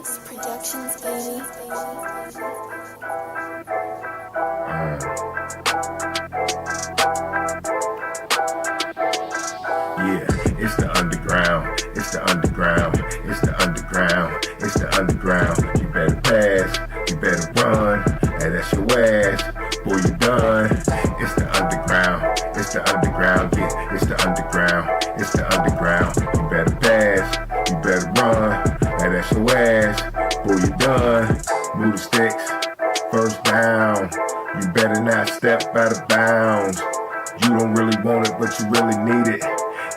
Productions, baby. Yeah, it's the underground, it's the underground, it's the underground, it's the underground. You better pass, you better run, and that's your ass. Boy, you done. It's the underground, it's the underground, yeah, it's the underground, it's the underground. You better pass, you better run, and that's your ass. Boy, you done. Move the sticks, first down. You better not step out of bounds. You don't really want it, but you really need it.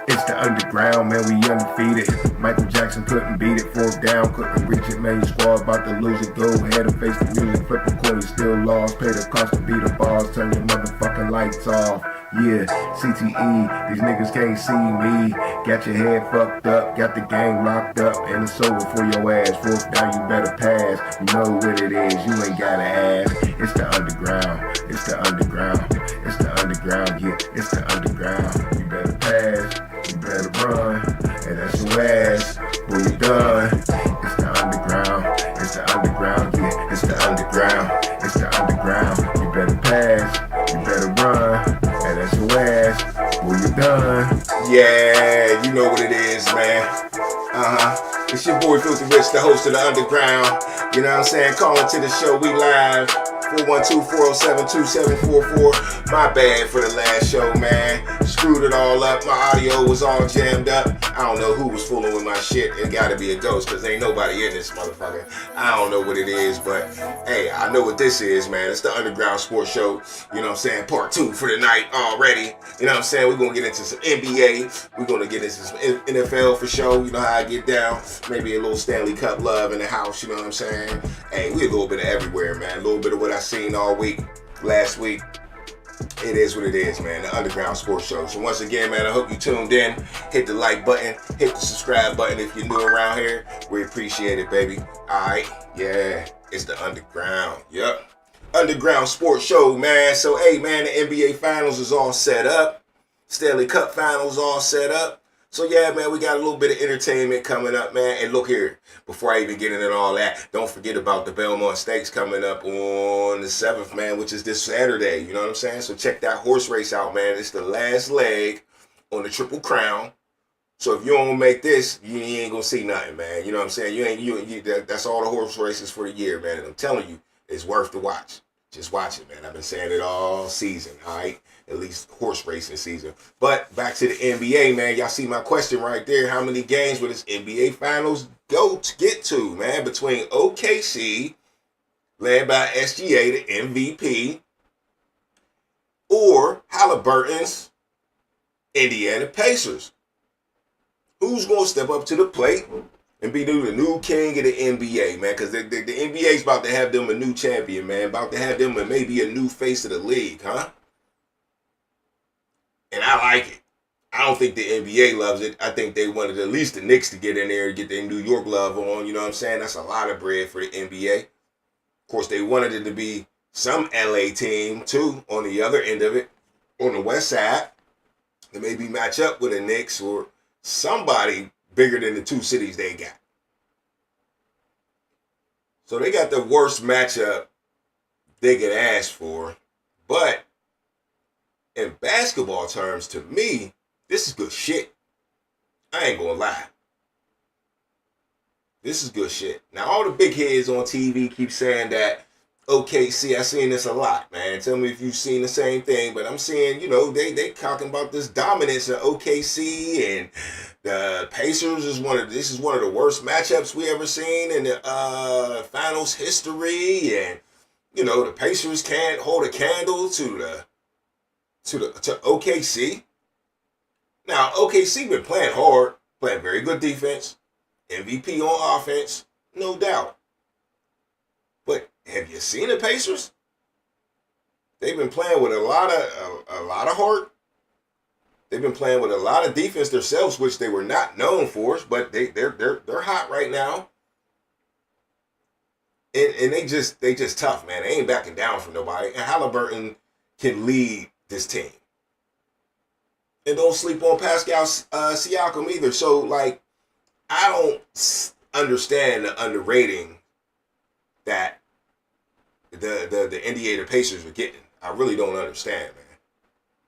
It's the underground, man, we undefeated. Michael Jackson couldn't beat it, fourth down, couldn't reach it, man, your squad about to lose it. Go ahead and face the music, flip a coin, you still lost. Pay the cost to beat the bars, turn your motherfucking lights off. Yeah, CTE, these niggas can't see me. Got your head fucked up, got the gang locked up, and it's over for your ass. Fourth down, you better pass. You know what it is, you ain't gotta ask. It's the underground, it's the underground, it's the underground, yeah, it's the underground. You better pass, you better run, and that's your ass. Boy, you done. It's the underground, it's the underground, yeah, it's the underground, it's the underground. You better pass, you better run, and that's your ass. Boy, you done. Yeah, you know what it is, man. It's your boy Filthy Rich, the host of the Underground. You know what I'm saying? Calling to the show, we live. 412-407-2744. My bad for the last show, man. Screwed it all up. My audio was all jammed up. I don't know who was fooling with my shit. It gotta be a ghost, because ain't nobody in this motherfucker. I don't know what it is, but hey, I know what this is, man. It's the Underground Sports Show. You know what I'm saying? Part 2 for the night already. You know what I'm saying? We're gonna get into some NBA. We're gonna get into some NFL for show. You know how I get down. Maybe a little Stanley Cup love in the house. You know what I'm saying? Hey, we a little bit of everywhere, man. A little bit of what I seen all week, last week. It is what it is, man. The Underground Sports Show. So once again, man, I hope you tuned in. Hit the like button. Hit the subscribe button if you're new around here. We appreciate it, baby. Alright, yeah. It's the Underground. Yep. Underground Sports Show, man. So, hey, man, the NBA Finals is all set up. Stanley Cup Finals all set up. So, yeah, man, we got a little bit of entertainment coming up, man. And look here, before I even get into all that, don't forget about the Belmont Stakes coming up on the 7th, man, which is this Saturday. You know what I'm saying? So check that horse race out, man. It's the last leg on the Triple Crown. So if you don't make this, you ain't going to see nothing, man. You know what I'm saying? That's all the horse races for the year, man. And I'm telling you, it's worth the watch. Just watch it, man. I've been saying it all season, all right? At least horse racing season. But back to the NBA, man. Y'all see my question right there. How many games will this NBA Finals get to, man? Between OKC, led by SGA, the MVP, or Halliburton's Indiana Pacers. Who's going to step up to the plate and be the new king of the NBA, man? Because the NBA's about to have them a new champion, man. About to have them maybe a new face of the league, huh? And I like it. I don't think the NBA loves it. I think they wanted at least the Knicks to get in there and get their New York love on. You know what I'm saying? That's a lot of bread for the NBA. Of course, they wanted it to be some LA team, too, on the other end of it, on the west side, to maybe match up with the Knicks or somebody bigger than the two cities they got. So they got the worst matchup they could ask for. But in basketball terms, to me, this is good shit. I ain't gonna lie. This is good shit. Now, all the big heads on TV keep saying that OKC, I've seen this a lot, man. Tell me if you've seen the same thing, but I'm seeing, you know, they talking about this dominance of OKC, and the Pacers is one of the worst matchups we ever seen in the finals history, and you know, the Pacers can't hold a candle to OKC. Now, OKC been playing hard, playing very good defense, MVP on offense, no doubt. But have you seen the Pacers? They've been playing with a lot of heart. They've been playing with a lot of defense themselves, which they were not known for, but they're hot right now. And they just tough, man. They ain't backing down from nobody. And Halliburton can lead this team. And don't sleep on Pascal Siakam either. So, like, I understand the underrating that the NBA, the Pacers are getting. I really don't understand, man.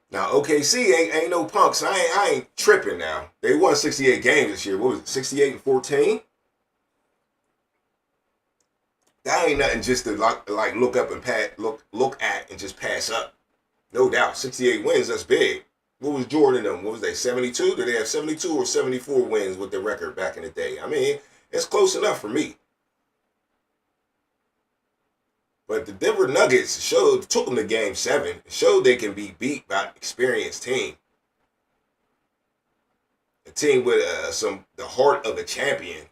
Now, OKC ain't no punks. I ain't tripping now. They won 68 games this year. What was it, 68 and 14? That ain't nothing just to like look up and look at and just pass up. No doubt, 68 wins, that's big. What was Jordan them? What was they, 72? Did they have 72 or 74 wins with the record back in the day? I mean, it's close enough for me. But the Denver Nuggets took them to Game 7. Showed they can be beat by an experienced team. A team with the heart of a champion.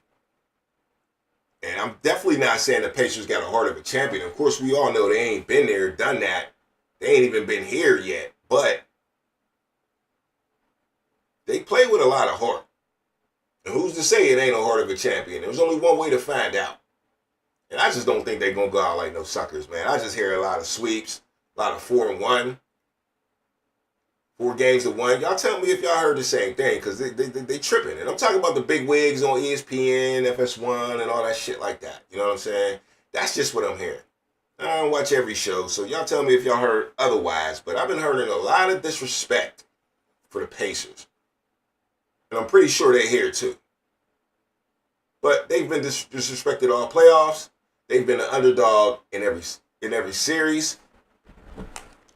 And I'm definitely not saying the Pacers got a heart of a champion. Of course, we all know they ain't been there, done that. They ain't even been here yet. But they play with a lot of heart. And who's to say it ain't a heart of a champion? There's only one way to find out. And I just don't think they're going to go out like no suckers, man. I just hear a lot of sweeps, a lot of 4-1. 4 games to 1. Y'all tell me if y'all heard the same thing, because they tripping. And I'm talking about the big wigs on ESPN, FS1, and all that shit like that. You know what I'm saying? That's just what I'm hearing. I don't watch every show, so y'all tell me if y'all heard otherwise. But I've been hearing a lot of disrespect for the Pacers. And I'm pretty sure they're here too. But they've been disrespected all playoffs. They've been an underdog in every series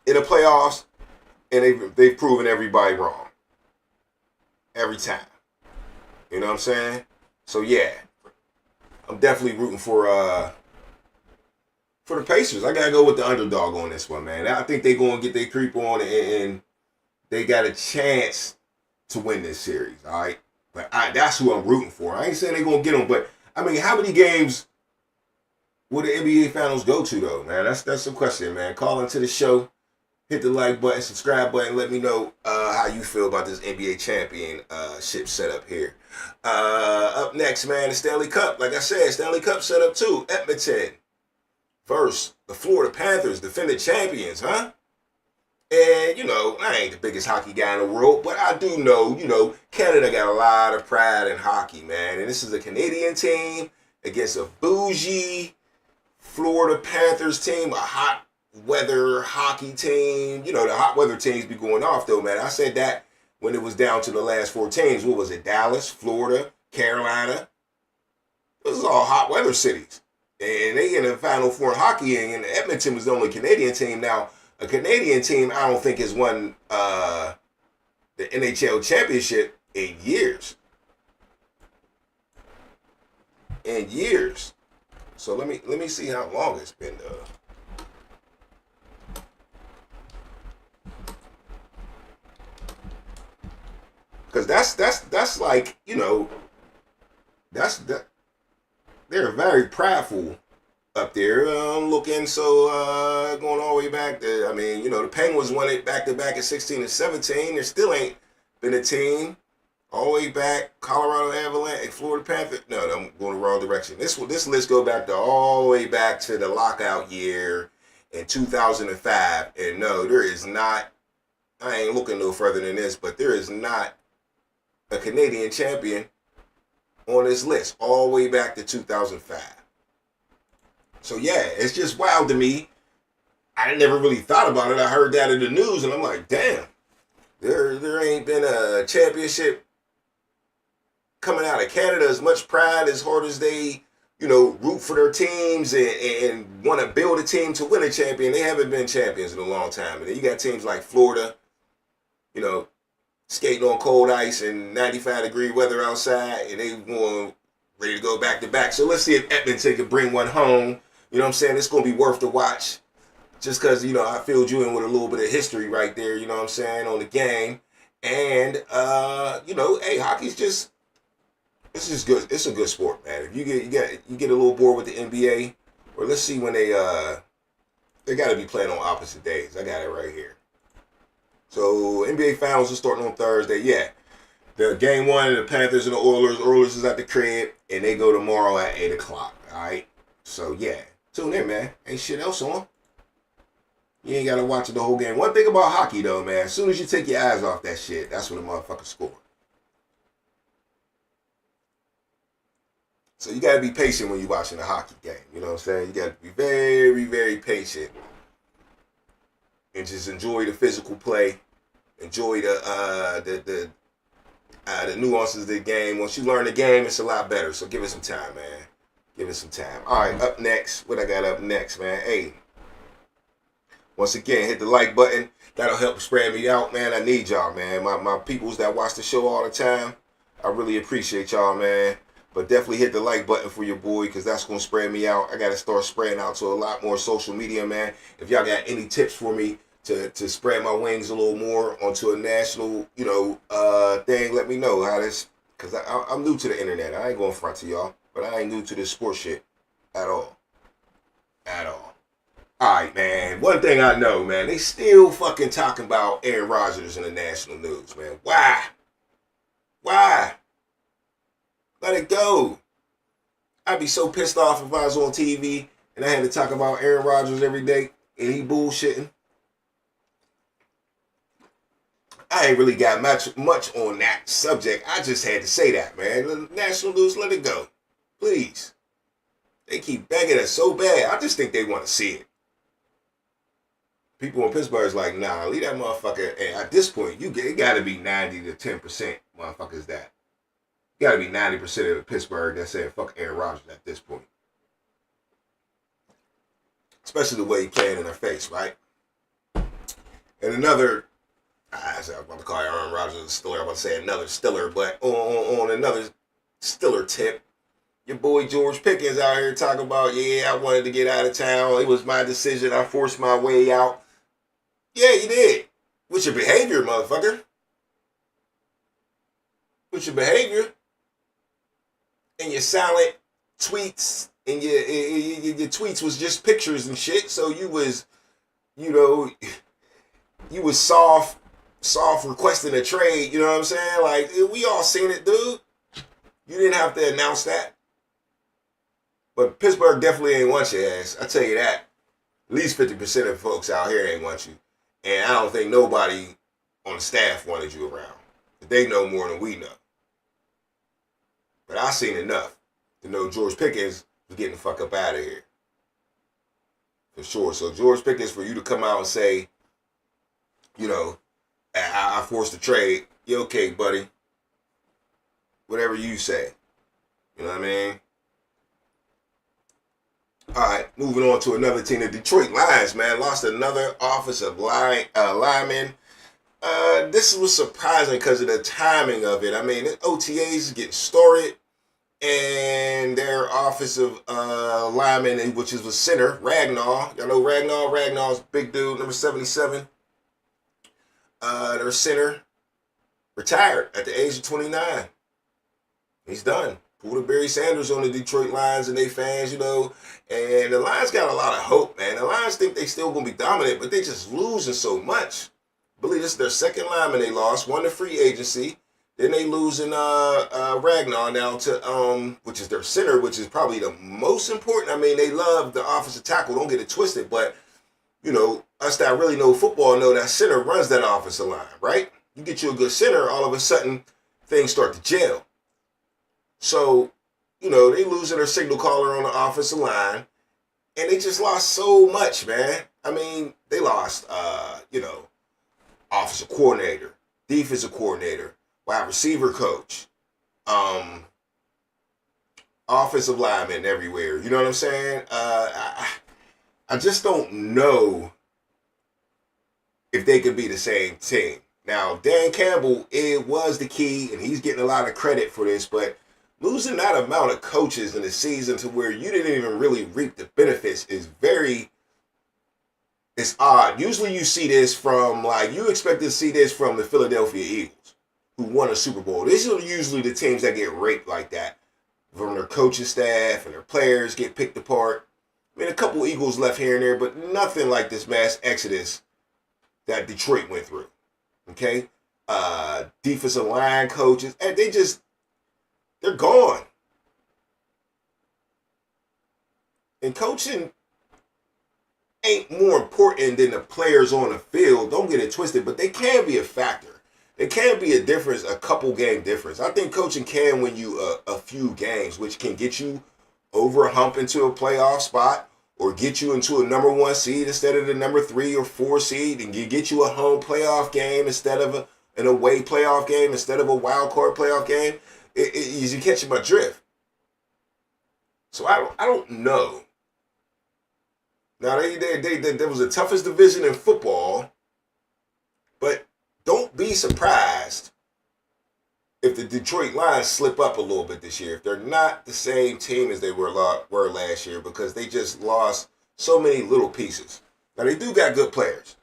in the playoffs, and they've proven everybody wrong every time. You know what I'm saying? So yeah, I'm definitely rooting for the Pacers. I gotta go with the underdog on this one, man. I think they're gonna get their creep on, and they got a chance to win this series. All right, but that's who I'm rooting for. I ain't saying they're gonna get them, but I mean, how many games will the NBA Finals go to, though, man? That's the question, man. Call into the show, hit the like button, subscribe button, let me know how you feel about this NBA championship setup here. Up next, man, the Stanley Cup. Like I said, Stanley Cup setup too. Edmonton versus the Florida Panthers, defending champions, huh? And, you know, I ain't the biggest hockey guy in the world, but I do know, Canada got a lot of pride in hockey, man. And this is a Canadian team against a bougie Florida Panthers team, a hot weather hockey team. You know, the hot weather teams be going off, though, man. I said that when it was down to the last 4 teams. What was it? Dallas, Florida, Carolina. This is all hot weather cities. And they in the Final Four in hockey, and Edmonton was the only Canadian team. Now, a Canadian team, I don't think has won the NHL championship in years. In years. So let me see how long it's been. Because that's like, they're very prideful up there. Looking so going all the way back to, the Penguins won it back to back at 16 and 17. There still ain't been a team all the way back. Colorado Avalanche and Florida Panthers. No, I'm going the wrong direction. This list go back to all the way back to the lockout year in 2005. And no, there is not. I ain't looking no further than this, but there is not a Canadian champion on this list all the way back to 2005. So yeah, it's just wild to me. I never really thought about it. I heard that in the news, and I'm like, damn, there ain't been a championship coming out of Canada. As much pride, as hard as they, root for their teams and want to build a team to win a champion. They haven't been champions in a long time. And then you got teams like Florida, skating on cold ice and 95-degree weather outside, and they want ready to go back to back. So let's see if Edmonton can bring one home. You know what I'm saying? It's going to be worth the watch. Just because, I filled you in with a little bit of history right there, you know what I'm saying, on the game. And, hey, hockey's just, it's just good. It's a good sport, man. If you get a little bored with the NBA, or let's see when they got to be playing on opposite days. I got it right here. So, NBA Finals are starting on Thursday. Yeah. The game 1 of the Panthers and the Oilers. Oilers is at the crib, and they go tomorrow at 8 o'clock. All right? So, yeah. Tune in, man. Ain't shit else on. You ain't got to watch the whole game. One thing about hockey, though, man, as soon as you take your eyes off that shit, that's when the motherfuckers score. So you got to be patient when you're watching a hockey game. You know what I'm saying? You got to be very, very patient. And just enjoy the physical play. Enjoy the nuances of the game. Once you learn the game, it's a lot better. So give it some time, man. Give it some time. All right, up next. What I got up next, man? Hey, once again, hit the like button. That'll help spread me out, man. I need y'all, man. My peoples that watch the show all the time, I really appreciate y'all, man. But definitely hit the like button for your boy, because that's going to spread me out. I got to start spreading out to a lot more social media, man. If y'all got any tips for me to spread my wings a little more onto a national, thing, let me know how this, because I'm new to the internet. I ain't going front to y'all, but I ain't new to this sports shit at all. At all. All right, man. One thing I know, man, they still fucking talking about Aaron Rodgers in the national news, man. Why? Why? Let it go. I'd be so pissed off if I was on TV and I had to talk about Aaron Rodgers every day and he bullshitting. I ain't really got much on that subject. I just had to say that, man. The national news, let it go. Please. They keep begging us so bad. I just think they want to see it. People in Pittsburgh is like, nah, leave that motherfucker. And at this point, it got to be 90 to 10% motherfuckers that. Got to be 90% of Pittsburgh that said fuck Aaron Rodgers at this point. Especially the way he playing in their face, right? And another, I was about to call Aaron Rodgers a Stiller. I'm about to say another Stiller, but on another Stiller tip, your boy George Pickens out here talking about, yeah, I wanted to get out of town. It was my decision. I forced my way out. Yeah, you did. What's your behavior, motherfucker? What's your behavior? And your silent tweets, and your tweets was just pictures and shit. So you was, you was soft requesting a trade. You know what I'm saying? Like, we all seen it, dude. You didn't have to announce that. But Pittsburgh definitely ain't want your ass. I tell you that. At least 50% of folks out here ain't want you. And I don't think nobody on the staff wanted you around. They know more than we know. But I seen enough to know George Pickens was getting the fuck up out of here. For sure. So George Pickens, for you to come out and say, I forced a trade. You okay, buddy? Whatever you say. You know what I mean? All right, moving on to another team. The Detroit Lions, man, lost another offensive lineman. This was surprising because of the timing of it. I mean, OTAs is getting started, and their offensive lineman, which is the center, Ragnar. Y'all know Ragnar? Ragnar's big dude, number 77. Their center retired at the age of 29. He's done. Pulled a Barry Sanders on the Detroit Lions and they fans, and the Lions got a lot of hope, man. The Lions think they still going to be dominant, but they just losing so much. I believe this is their second lineman they lost, one to free agency. Then they losing Ragnar now to, which is their center, which is probably the most important. I mean, they love the offensive tackle, don't get it twisted, but, us that really know football know that center runs that offensive line, right? You get you a good center, all of a sudden, things start to gel. So, they losing their signal caller on the offensive line, and they just lost so much, man. I mean, they lost, offensive coordinator, defensive coordinator, wide receiver coach, offensive linemen everywhere. You know what I'm saying? I just don't know if they could be the same team. Now, Dan Campbell, it was the key, and he's getting a lot of credit for this, but losing that amount of coaches in the season to where you didn't even really reap the benefits is it's odd. Usually you see this from, you expect to see this from the Philadelphia Eagles, who won a Super Bowl. These are usually the teams that get raped like that, from their coaching staff and their players get picked apart. I mean, a couple Eagles left here and there, but nothing like this mass exodus that Detroit went through. Okay? Defensive line coaches, and they're gone. And coaching ain't more important than the players on the field. Don't get it twisted, but they can be a factor. It can be a difference, a couple game difference. I think coaching can win you a few games, which can get you over a hump into a playoff spot or get you into a number 1 seed instead of the number 3 or 4 seed, and get you a home playoff game instead of an away playoff game instead of a wild card playoff game. You catching my drift. So I don't know. Now there was the toughest division in football, but don't be surprised if the Detroit Lions slip up a little bit this year. If they're not the same team as they were last year, because they just lost so many little pieces. Now they do got good players.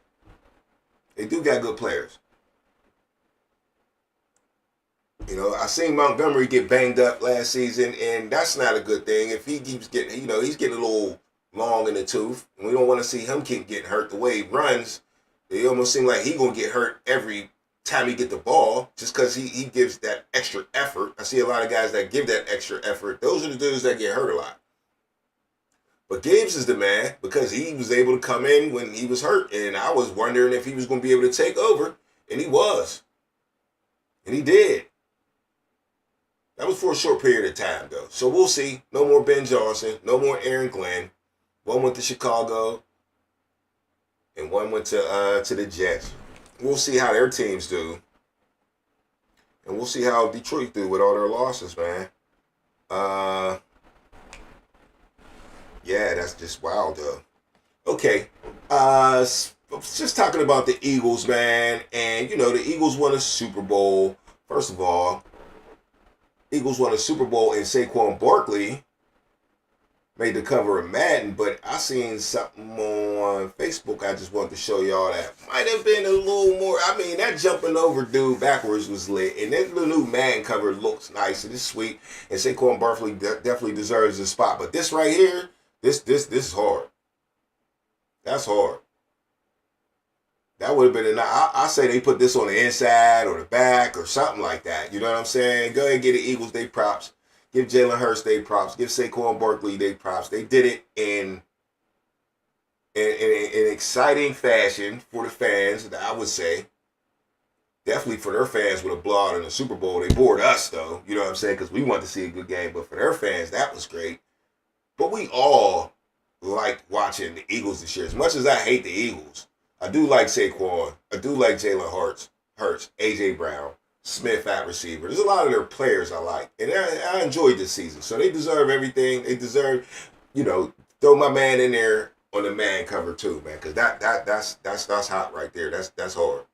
You know, I seen Montgomery get banged up last season, and that's not a good thing. If he keeps getting, you know, he's getting a little long in the tooth, and we don't want to see him keep getting hurt. The way he runs, it almost seems like he's going to get hurt every time he get the ball, just because he gives that extra effort. I see a lot of guys that give that extra effort. Those are the dudes that get hurt a lot. But Gibbs is the man, because he was able to come in when he was hurt, and I was wondering if he was going to be able to take over, and he was. And he did. That was for a short period of time, though. So we'll see. No more Ben Johnson. No more Aaron Glenn. One went to Chicago, and one went to the Jets. We'll see how their teams do. And we'll see how Detroit do with all their losses, man. Yeah, that's just wild, though. Okay. Just talking about the Eagles, man. And, you know, the Eagles won a Super Bowl. First of all, Eagles won a Super Bowl, and Saquon Barkley made the cover of Madden, but I seen something on Facebook I just wanted to show y'all that might have been a little more. I mean, that jumping over dude backwards was lit, and that new Madden cover looks nice and it's sweet, and Saquon Barkley definitely deserves a spot. But this right here, this is hard. That's hard. That would have been enough. I say they put this on the inside or the back or something like that. You know what I'm saying? Go ahead and get the Eagles their props. Give Jalen Hurts their props. Give Saquon Barkley their props. They did it in exciting fashion for the fans, I would say. Definitely for their fans with a blowout in the Super Bowl. They bored us, though. You know what I'm saying? Because we wanted to see a good game. But for their fans, that was great. But we all liked watching the Eagles this year. As much as I hate the Eagles, I do like Saquon. I do like Jalen Hurts, A.J. Brown, Smith at receiver. There's a lot of their players I like. And I enjoyed this season. So they deserve everything. They deserve, you know, throw my man in there on the man cover too, man. Because that's hot right there. That's hard.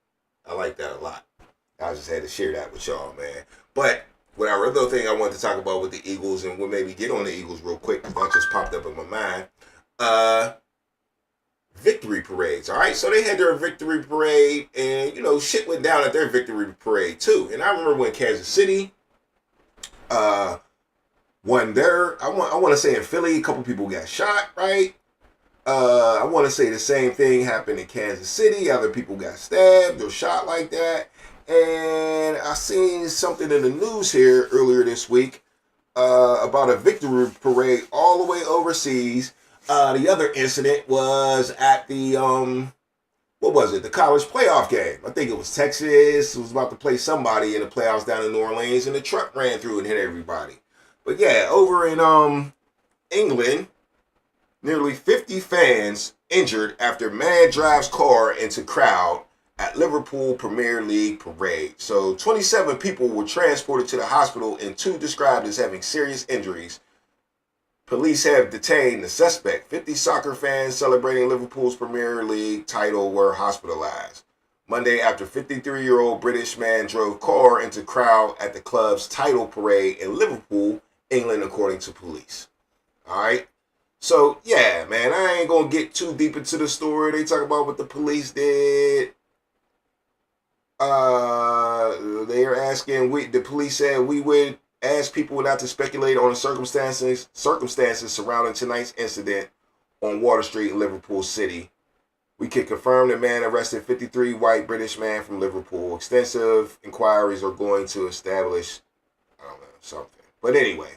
I like that a lot. I just had to share that with y'all, man. But what our other thing I wanted to talk about with the Eagles, and we'll maybe get on the Eagles real quick, because that just popped up in my mind. Victory parades, all right? So they had their victory parade, and, you know, shit went down at their victory parade, too. And I remember when Kansas City won their, I want to say in Philly, a couple people got shot, right? I want to say the same thing happened in Kansas City. Other people got stabbed or shot like that. And I seen something in the news here earlier this week about a victory parade all the way overseas. The other incident was at the, what was it? The college playoff game. I think it was Texas. It was about to play somebody in the playoffs down in New Orleans, and the truck ran through and hit everybody. But yeah, over in England, nearly 50 fans injured after man drives car into crowd at Liverpool Premier League parade. So 27 people were transported to the hospital, and 2 described as having serious injuries. Police have detained the suspect. 50 soccer fans celebrating Liverpool's Premier League title were hospitalized Monday after 53-year-old British man drove car into crowd at the club's title parade in Liverpool, England, according to police. All right. So, yeah, man, I ain't going to get too deep into the story. They talk about what the police did. They are asking, the police said we would ask people not to speculate on the circumstances surrounding tonight's incident on Water Street in Liverpool City. We can confirm the man arrested, 53 white British man from Liverpool. Extensive inquiries are going to establish, I don't know, something. But anyway,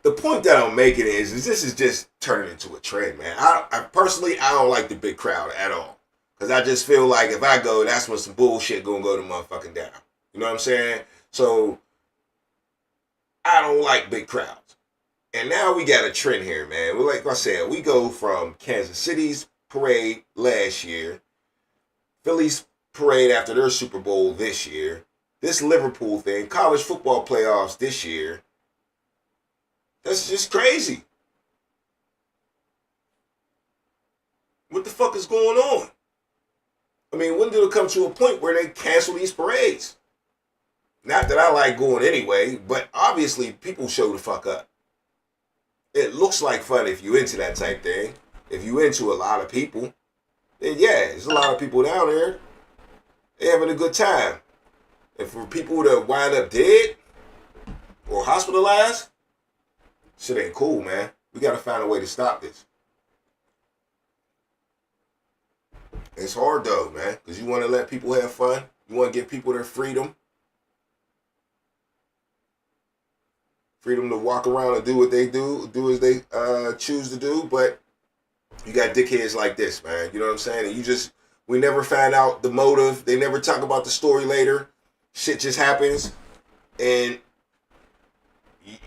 the point that I'm making is this is just turning into a trend, man. I personally, I don't like the big crowd at all. Because I just feel like if I go, that's when some bullshit gonna go to motherfucking down. You know what I'm saying? So, I don't like big crowds. And now we got a trend here, man. Like I said, we go from Kansas City's parade last year, Philly's parade after their Super Bowl this year, this Liverpool thing, college football playoffs this year. That's just crazy. What the fuck is going on? I mean, when did it come to a point where they cancel these parades? Not that I like going anyway, but obviously people show the fuck up. It looks like fun if you into that type thing. If you into a lot of people, then yeah, there's a lot of people down there. They having a good time. And for people to wind up dead or hospitalized, shit ain't cool, man. We gotta find a way to stop this. It's hard though, man, because you want to let people have fun. You want to give people their freedom. Freedom to walk around and do what they do as they choose to do. But you got dickheads like this, man. You know what I'm saying? And we never find out the motive. They never talk about the story later. Shit just happens. And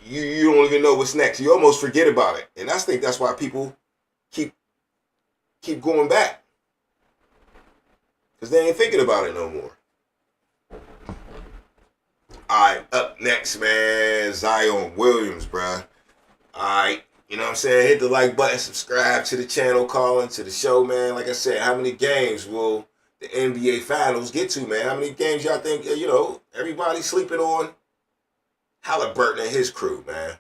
you don't even know what's next. You almost forget about it. And I think that's why people keep going back. Because they ain't thinking about it no more. Alright, up next, man, Zion Williams, bruh. Alright, you know what I'm saying? Hit the like button, subscribe to the channel, call into the show, man. Like I said, how many games will the NBA Finals get to, man? How many games y'all think, everybody's sleeping on Halliburton and his crew, man?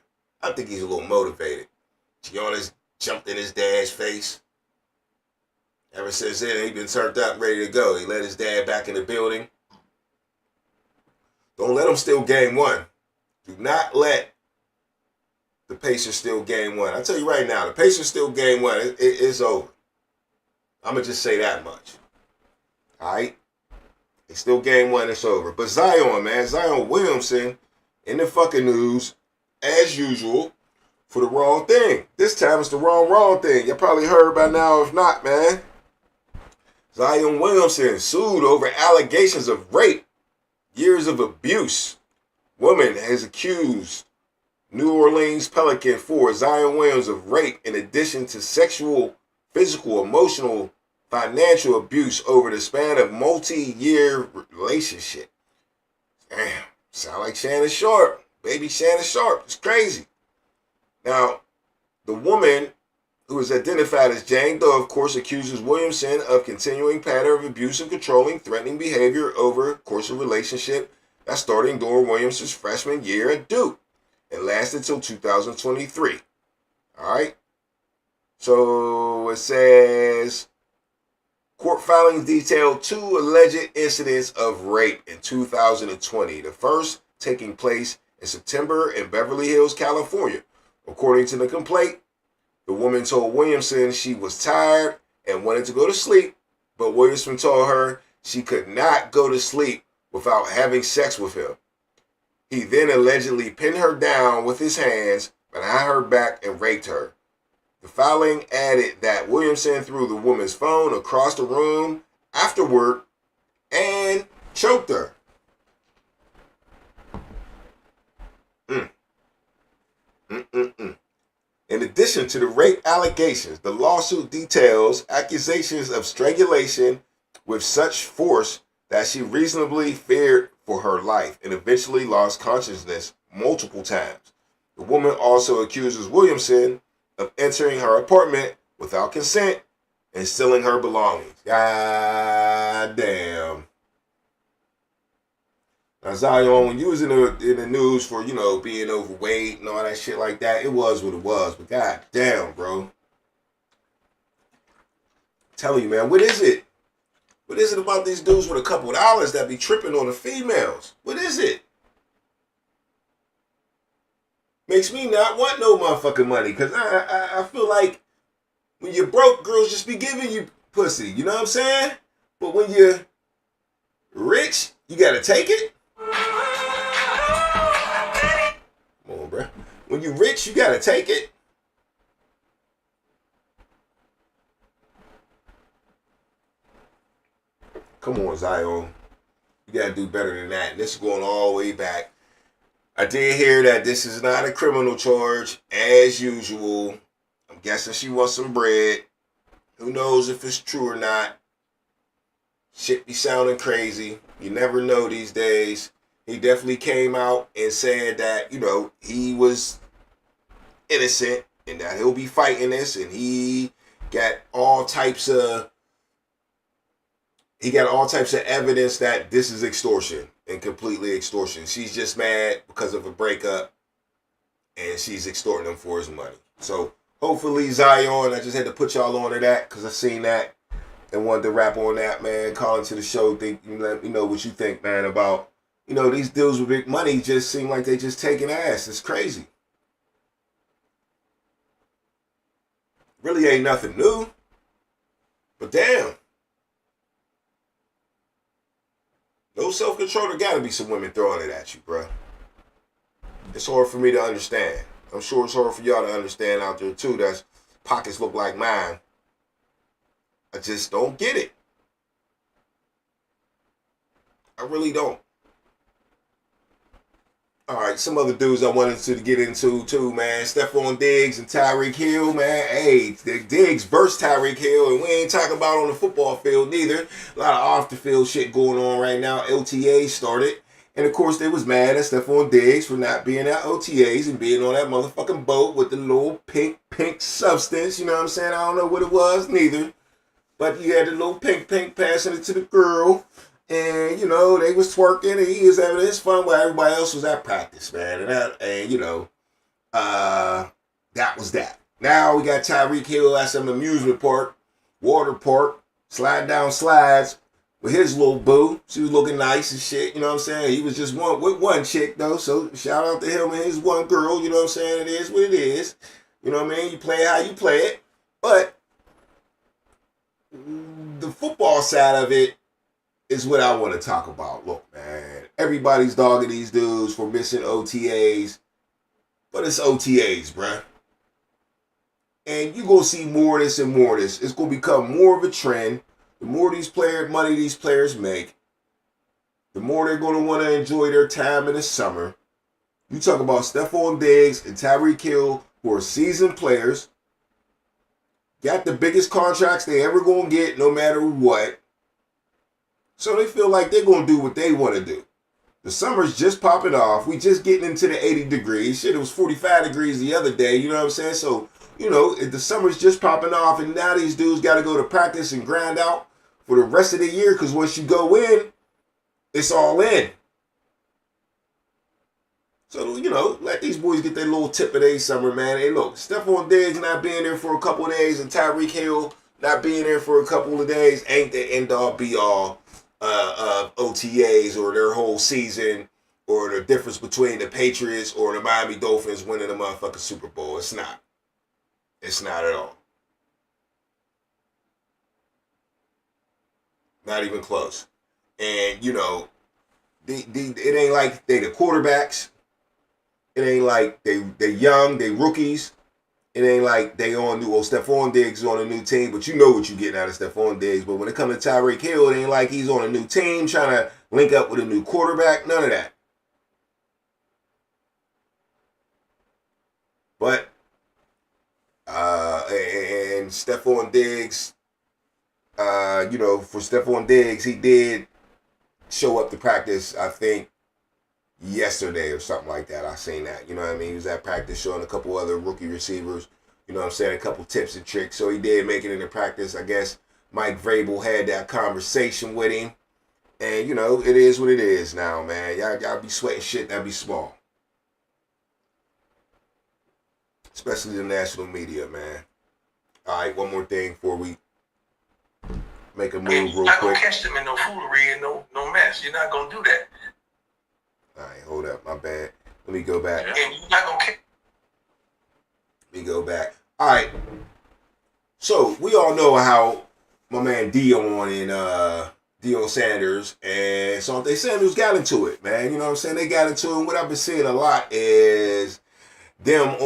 I think he's a little motivated. Giannis jumped in his dad's face. Ever since then, he been turned up, ready to go. He let his dad back in the building. Don't let him steal game one. Do not let the Pacers steal game one. I tell you right now, the Pacers steal game one, it's over. I'm going to just say that much. All right? It's still game one, it's over. But Zion, man, Zion Williamson in the fucking news, as usual, for the wrong thing. This time it's the wrong thing. You probably heard by now, if not, man. Zion Williamson sued over allegations of rape, years of abuse. Woman has accused New Orleans Pelican for Zion Williams of rape in addition to sexual, physical, emotional, financial abuse over the span of multi-year relationship. Damn, sound like Shannon Sharp. Baby Shannon Sharp. It's crazy. Now, the woman who is identified as Jane Doe, of course, accuses Williamson of continuing pattern of abusive, controlling, threatening behavior over the course of relationship that started during Williamson's freshman year at Duke and lasted until 2023. All right? So it says, court filings detailed 2 alleged incidents of rape in 2020, the first taking place in September in Beverly Hills, California. According to the complaint, the woman told Williamson she was tired and wanted to go to sleep, but Williamson told her she could not go to sleep without having sex with him. He then allegedly pinned her down with his hands behind her back and raped her. The filing added that Williamson threw the woman's phone across the room afterward and choked her. In addition to the rape allegations, the lawsuit details accusations of strangulation with such force that she reasonably feared for her life and eventually lost consciousness multiple times. The woman also accuses Williamson of entering her apartment without consent and stealing her belongings. God damn. Now, Zion, when you was in the news for, being overweight and all that shit like that, it was what it was. But god damn, bro. I'm telling you, man, what is it? What is it about these dudes with a couple of dollars that be tripping on the females? What is it? Makes me not want no motherfucking money. Because I feel like when you're broke, girls just be giving you pussy. You know what I'm saying? But when you're rich, you got to take it. Come on, bro. When you rich, you gotta take it. Come on, Zion. You gotta do better than that. And this is going all the way back. I did hear that this is not a criminal charge, as usual. I'm guessing she wants some bread. Who knows if it's true or not. Shit be sounding crazy. You never know these days. He definitely came out and said that, he was innocent and that he'll be fighting this, and he got all types of evidence that this is extortion and completely extortion. She's just mad because of a breakup and she's extorting him for his money. So hopefully Zion, I just had to put y'all on to that because I seen that and wanted to rap on that, man. Call into the show, let me know what you think, man, about, these deals with big money just seem like they just taking ass. It's crazy. Really ain't nothing new. But damn. No self-control. There gotta be some women throwing it at you, bro. It's hard for me to understand. I'm sure it's hard for y'all to understand out there too. That's pockets look like mine. I just don't get it. I really don't. All right, some other dudes I wanted to get into too, man. Stephon Diggs and Tyreek Hill, man. Hey, Diggs versus Tyreek Hill, and we ain't talking about on the football field neither. A lot of off-the-field shit going on right now. LTA started, and of course they was mad at Stephon Diggs for not being at OTAs and being on that motherfucking boat with the little pink substance. You know what I'm saying? I don't know what it was neither, but you had the little pink passing it to the girl. And, they was twerking, and he was having his fun while everybody else was at practice, man. And that was that. Now we got Tyreek Hill at some amusement park, water park, sliding down slides with his little boo. She was looking nice and shit, you know what I'm saying? He was just with one chick, though, so shout out to him and his one girl, you know what I'm saying? It is what it is. You know what I mean? You play it how you play it. But the football side of it is what I want to talk about. Look, man, everybody's dogging these dudes for missing OTAs, but it's OTAs, bruh. And you're going to see more of this and more of this. It's going to become more of a trend. The more money these players make, the more they're going to want to enjoy their time in the summer. You talk about Stephon Diggs and Tyreek Hill, who are seasoned players, got the biggest contracts they ever going to get no matter what. So they feel like they're going to do what they want to do. The summer's just popping off. We just getting into the 80 degrees. Shit, it was 45 degrees the other day. You know what I'm saying? So, the summer's just popping off, and now these dudes got to go to practice and grind out for the rest of the year, because once you go in, it's all in. So, let these boys get their little tip of their summer, man. Hey, look, Stephon Diggs not being there for a couple of days and Tyreek Hill not being there for a couple of days ain't the end-all, be-all of OTAs or their whole season or the difference between the Patriots or the Miami Dolphins winning the motherfucking Super Bowl. It's not. It's not at all. Not even close. And, it ain't like they the quarterbacks. It ain't like they young, they rookies. It ain't like they on new, Stephon Diggs is on a new team, but you know what you're getting out of Stephon Diggs. But when it comes to Tyreek Hill, it ain't like he's on a new team trying to link up with a new quarterback. None of that. But, and Stephon Diggs, for Stephon Diggs, he did show up to practice, I think, yesterday or something like that. I seen that. You know what I mean? He was at practice showing a couple other rookie receivers, you know what I'm saying, a couple tips and tricks. So he did make it into practice. I guess Mike Vrabel had that conversation with him. And, it is what it is now, man. Y'all be sweating shit that be small. Especially the national media, man. All right, one more thing before we make a move real quick. You're not going to catch them in no foolery and no mess. You're not going to do that. All right, hold up. My bad. Let me go back. And you're not going to... Let me go back. All right. So, we all know how my man Dion and Dion Sanders and Asante Sanders got into it, man. You know what I'm saying? They got into it. And what I've been seeing a lot is them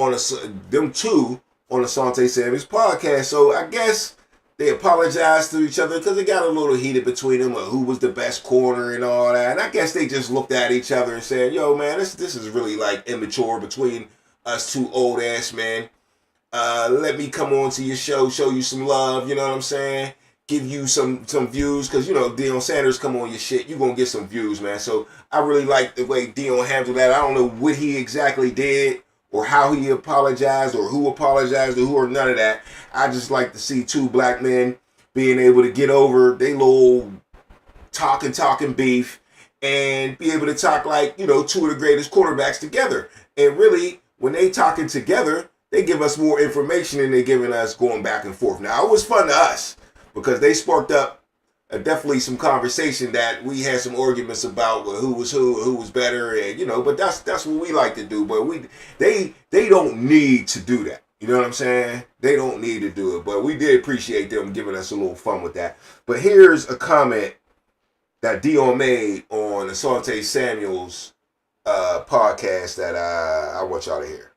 two on Asante Sanders podcast. So, I guess They apologized to each other because it got a little heated between them of who was the best corner and all that. And I guess they just looked at each other and said, yo, man, this is really like immature between us two old ass men. Let me come on to your show you some love, you know what I'm saying? Give you some views, because, you know, Deion Sanders come on your shit, you going to get some views, man. So I really like the way Deion handled that. I don't know what he exactly did or how he apologized or who apologized or who or none of that. I just like to see two black men being able to get over their little talking beef and be able to talk like, you know, two of the greatest quarterbacks together. And really, when they talking together, they give us more information than they're giving us going back and forth. Now, it was fun to us because they sparked up definitely some conversation that we had some arguments about who was better, and you know. But that's what we like to do. But they don't need to do that. You know what I'm saying? They don't need to do it. But we did appreciate them giving us a little fun with that. But here's a comment that Deion made on Asante Samuel's podcast that I want y'all to hear.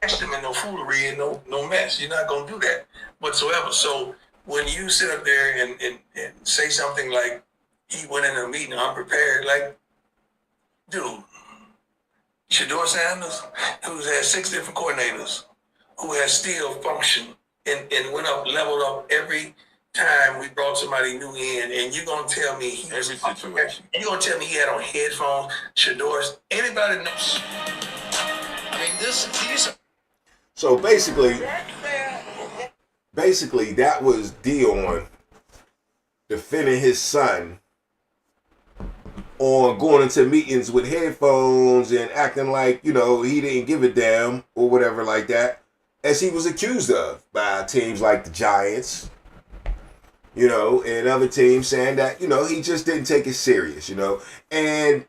Them in no foolery and no mess. You're not gonna do that whatsoever. So when you sit up there and say something like he went in a meeting unprepared, like, dude, Shador Sanders, who's had 6 different coordinators, who has still functioned and leveled up every time we brought somebody new in, and you're gonna tell me every situation. You're gonna tell me he had on headphones, Shador's, anybody knows. I mean, these. So basically, that was Deion defending his son on going into meetings with headphones and acting like, you know, he didn't give a damn or whatever like that, as he was accused of by teams like the Giants, you know, and other teams saying that, you know, he just didn't take it serious, you know. And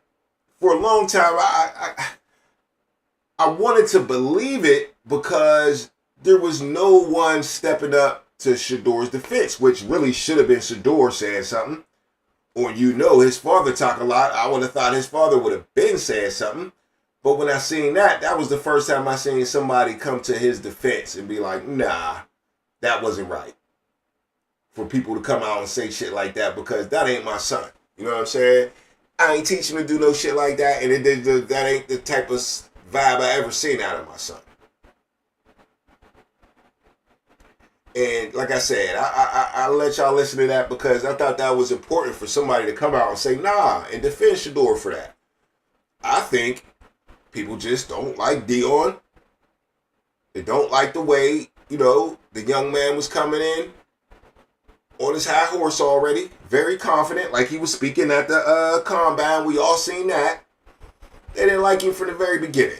for a long time, I wanted to believe it because there was no one stepping up to Shador's defense, which really should have been Shador saying something. Or, you know, his father talk a lot. I would have thought his father would have been saying something. But when I seen that was the first time I seen somebody come to his defense and be like, nah, that wasn't right. For people to come out and say shit like that, because that ain't my son. You know what I'm saying? I ain't teaching him to do no shit like that, and that ain't the type of vibe I ever seen out of my son. And like I said, I let y'all listen to that because I thought that was important for somebody to come out and say, nah, and defend Shador for that. I think people just don't like Deion. They don't like the way, you know, the young man was coming in on his high horse already, very confident, like he was speaking at the combine. We all seen that. They didn't like him from the very beginning.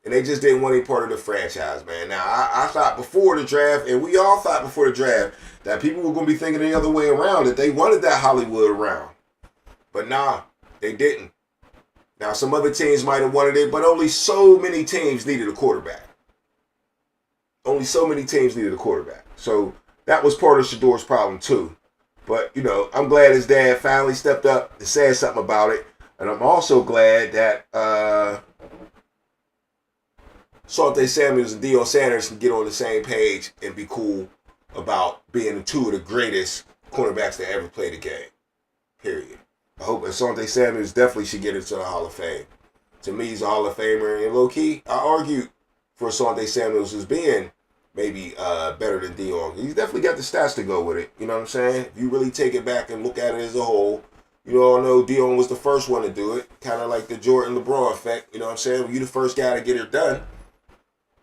And they just didn't want any part of the franchise, man. Now, I thought before the draft, and we all thought before the draft, that people were going to be thinking the other way around, that they wanted that Hollywood around. But nah, they didn't. Now, some other teams might have wanted it, but only so many teams needed a quarterback. Only so many teams needed a quarterback. So that was part of Shador's problem, too. But, you know, I'm glad his dad finally stepped up and said something about it. And I'm also glad that Asante Samuels and Deion Sanders can get on the same page and be cool about being 2 of the greatest cornerbacks that ever played the game. Period. I hope Asante Samuels definitely should get into the Hall of Fame. To me, he's a Hall of Famer. And low-key, I argued for Asante Samuels as being maybe better than Deion. He's definitely got the stats to go with it. You know what I'm saying? If you really take it back and look at it as a whole, you all know Deion was the first one to do it. Kind of like the Jordan-LeBron effect. You know what I'm saying? When you're the first guy to get it done,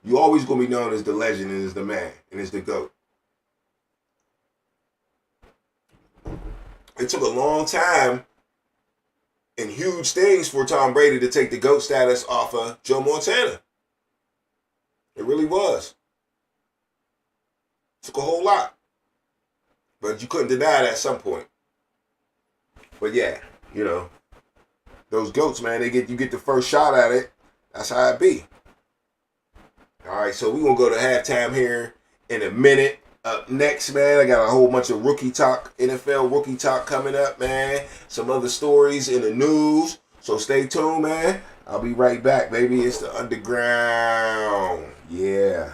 you always going to be known as the legend and as the man and as the GOAT. It took a long time and huge things for Tom Brady to take the GOAT status off of Joe Montana. It really was. It took a whole lot. But you couldn't deny that at some point. But yeah, you know, those GOATs, man, you get the first shot at it. That's how it be. All right, so we're going to go to halftime here in a minute. Up next, man, I got a whole bunch of rookie talk, NFL rookie talk coming up, man. Some other stories in the news. So stay tuned, man. I'll be right back, baby. It's the Underground. Yeah.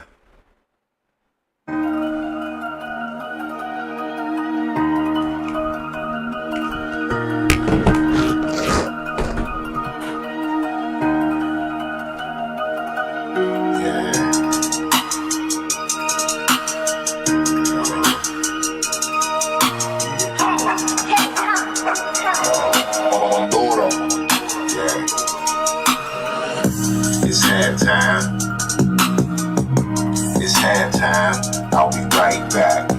halftime. I'll be right back.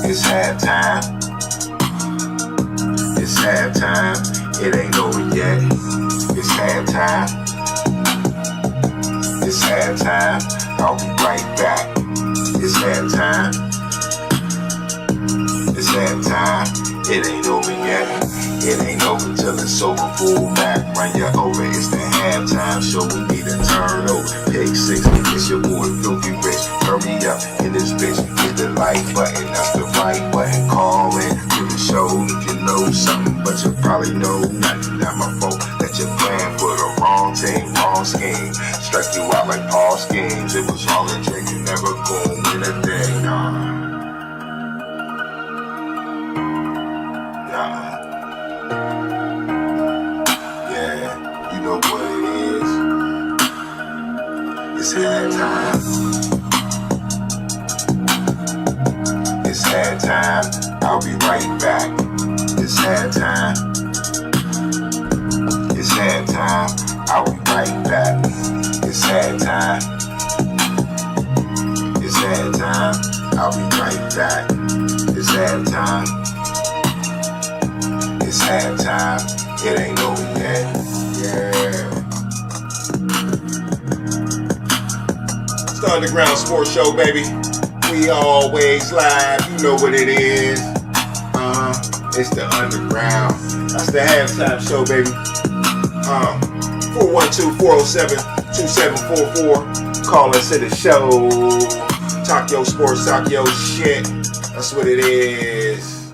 It's halftime. It's halftime. It ain't over yet. It's halftime. It's halftime. I'll be right back. It's halftime. It's halftime. It ain't over yet. It ain't over till it's over. Pull back, run you over. It's the halftime show. We need a turn over. Pick 6. It's your boy Filthy Rich. Hurry up in this bitch. Hit the like button. That's the right button. Call in to the show if you know something, but you probably know nothing. Not my fault that you're playing for the wrong team, wrong scheme. Struck you out like Paul schemes. It was all a drink. You never gonna win a thing. Nah. Yeah, you know what it is. It's halftime. It's halftime. I'll be right back. It's halftime. It's halftime. I'll be right back. It's halftime. It's halftime. I'll be right back. It's halftime. It's halftime. It ain't over yet. Yeah. It's the Underground Sports Show, baby. We always live. You know what it is. It's the Underground. That's the halftime show, baby. 412-407-2744. Call us to the show. Talk your sports, talk your shit. That's what it is.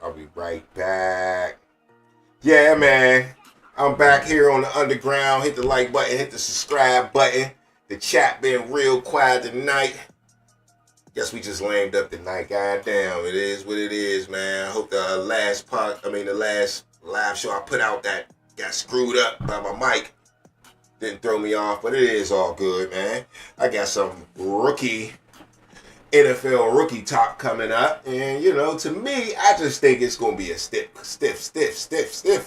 I'll be right back. Yeah, man. I'm back here on the Underground. Hit the like button, hit the subscribe button. The chat been real quiet tonight. Guess we just lamed up tonight. Goddamn, it is what it is, man. I hope the last live show I put out that got screwed up by my mic didn't throw me off, but it is all good, man. I got some NFL rookie talk coming up, and you know, to me, I just think it's gonna be a stiff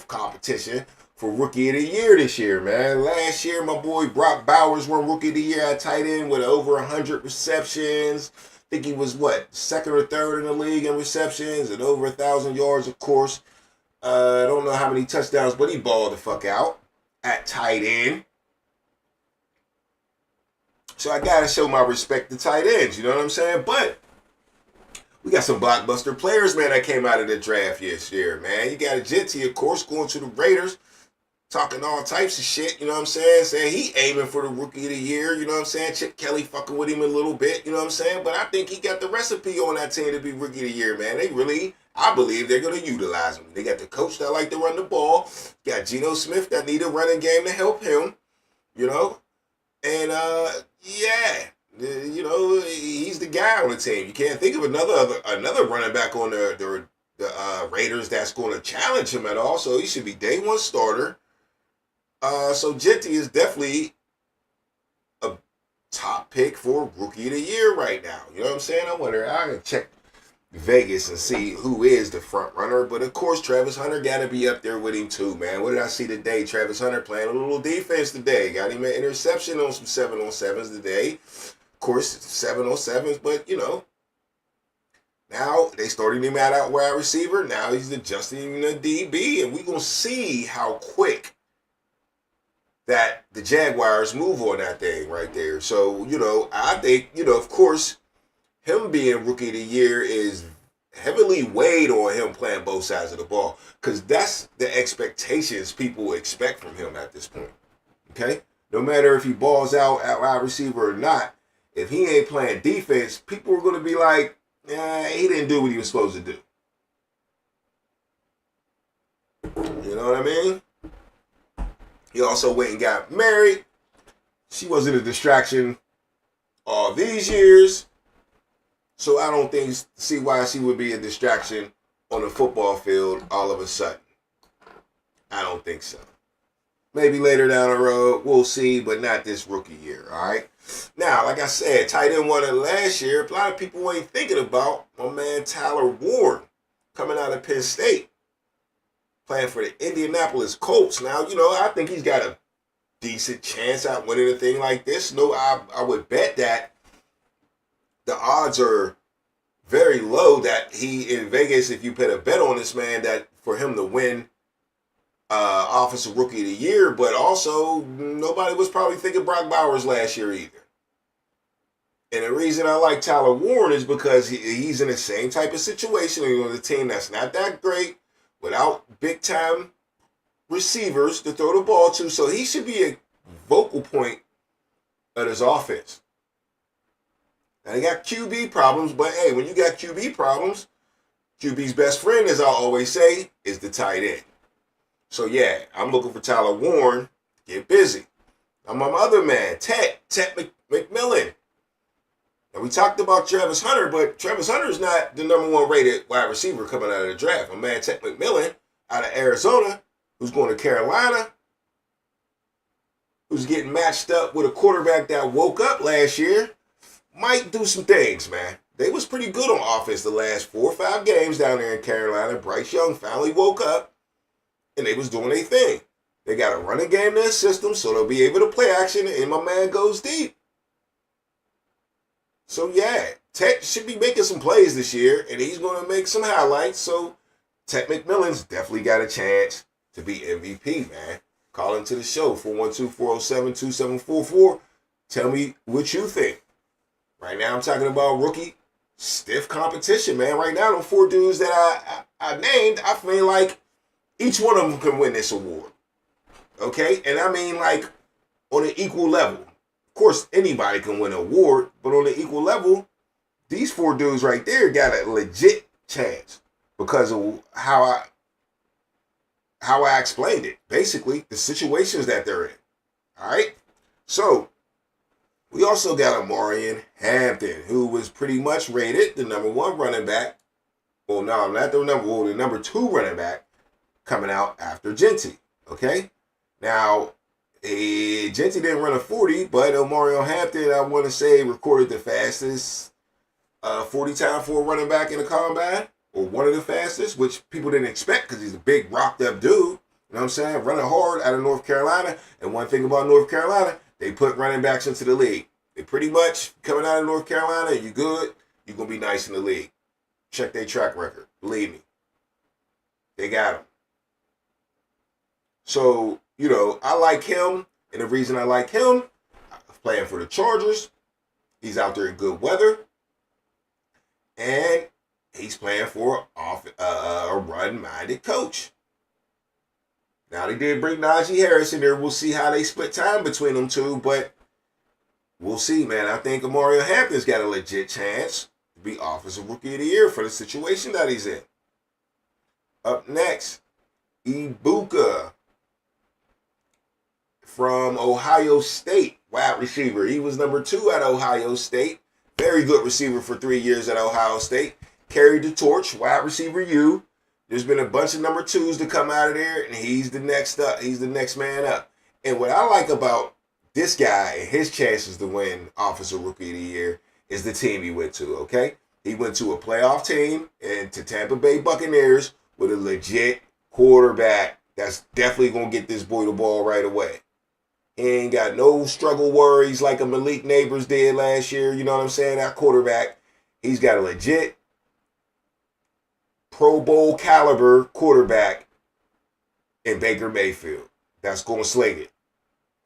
competition for Rookie of the Year this year, man. Last year, my boy Brock Bowers won Rookie of the Year at tight end with over 100 receptions. I think he was, second or third in the league in receptions and over 1,000 yards, of course. I don't know how many touchdowns, but he balled the fuck out at tight end. So I got to show my respect to tight ends, you know what I'm saying? But we got some blockbuster players, man, that came out of the draft this year, man. You got a Jetty, of course, going to the Raiders, talking all types of shit, you know what I'm saying? Saying he aiming for the Rookie of the Year, you know what I'm saying? Chip Kelly fucking with him a little bit, you know what I'm saying? But I think he got the recipe on that team to be Rookie of the Year, man. I believe they're going to utilize him. They got the coach that like to run the ball. Got Geno Smith that need a running game to help him, you know? And, yeah, you know, he's the guy on the team. You can't think of another running back on the Raiders that's going to challenge him at all. So he should be day one starter. So Jetty is definitely a top pick for Rookie of the Year right now. You know what I'm saying? I can check Vegas and see who is the front runner. But of course, Travis Hunter got to be up there with him too, man. What did I see today? Travis Hunter playing a little defense today. Got him an interception on some 7-on-7s today. Of course, 7-on-7s, but you know, now they started him out wide receiver. Now he's adjusting the DB, and we're going to see how quick that the Jaguars move on that thing right there. So, you know, I think, you know, of course, him being Rookie of the Year is heavily weighed on him playing both sides of the ball, because that's the expectations people expect from him at this point. Okay? No matter if he balls out at wide receiver or not, if he ain't playing defense, people are going to be like, he didn't do what he was supposed to do. You know what I mean? He also went and got married. She wasn't a distraction all these years. So I don't see why she would be a distraction on the football field all of a sudden. I don't think so. Maybe later down the road, we'll see, but not this rookie year, all right? Now, like I said, tight end won it last year. A lot of people ain't thinking about my man Tyler Ward coming out of Penn State, playing for the Indianapolis Colts. Now, you know, I think he's got a decent chance at winning a thing like this. No, I would bet that the odds are very low that he, in Vegas, if you put a bet on this man, that for him to win Offensive Rookie of the Year, but also nobody was probably thinking Brock Bowers last year either. And the reason I like Tyler Warren is because he's in the same type of situation. He's on a team that's not that great, without big-time receivers to throw the ball to, so he should be a vocal point of his offense. Now, they got QB problems, but hey, when you got QB problems, QB's best friend, as I always say, is the tight end. So yeah, I'm looking for Tyler Warren. Get busy. I'm my other man, Ted McMillan. Now, we talked about Travis Hunter, but Travis Hunter is not the number 1 rated wide receiver coming out of the draft. My man, Ted McMillan, out of Arizona, who's going to Carolina, who's getting matched up with a quarterback that woke up last year, might do some things, man. They was pretty good on offense the last 4 or 5 games down there in Carolina. Bryce Young finally woke up, and they was doing their thing. They got a running game in their system, so they'll be able to play action, and my man goes deep. So, yeah, Tech should be making some plays this year, and he's going to make some highlights. So, Tech McMillan's definitely got a chance to be MVP, man. Call into the show, 412-407-2744. Tell me what you think. Right now, I'm talking about rookie stiff competition, man. Right now, the 4 dudes that I named, I feel like each one of them can win this award. Okay? And I mean, like, on an equal level. Of course, anybody can win an award, but on an equal level, these 4 dudes right there got a legit chance because of how I explained it. Basically, the situations that they're in. All right? So, we also got Omarion Hampton, who was pretty much rated the number 1 running back. Well, no, not the number 2 running back coming out after Genty. Okay? Now, Genty didn't run a 40, but Omarion Hampton, I want to say, recorded the fastest 40 time for a running back in the combine, or one of the fastest, which people didn't expect because he's a big, rocked-up dude. You know what I'm saying? Running hard out of North Carolina. And one thing about North Carolina, they put running backs into the league. They pretty much, coming out of North Carolina, you good, you're going to be nice in the league. Check their track record. Believe me. They got him. So, you know, I like him. And the reason I like him, playing for the Chargers, he's out there in good weather. And he's playing for a run-minded coach. Now, they did bring Najee Harris in there. We'll see how they split time between them two, but we'll see, man. I think Omarion Hampton's got a legit chance to be Offensive Rookie of the Year for the situation that he's in. Up next, Ibuka from Ohio State, wide receiver. He was number 2 at Ohio State. Very good receiver for 3 years at Ohio State. Carried the torch, wide receiver U. There's been a bunch of number 2s to come out of there, and he's the next up. He's the next man up. And what I like about this guy and his chances to win Offensive Rookie of the Year is the team he went to, okay? He went to a playoff team and to Tampa Bay Buccaneers with a legit quarterback that's definitely going to get this boy the ball right away. He ain't got no struggle worries like a Malik Neighbors did last year. You know what I'm saying? That quarterback, he's got a legit Pro Bowl caliber quarterback in Baker Mayfield that's going to sling it.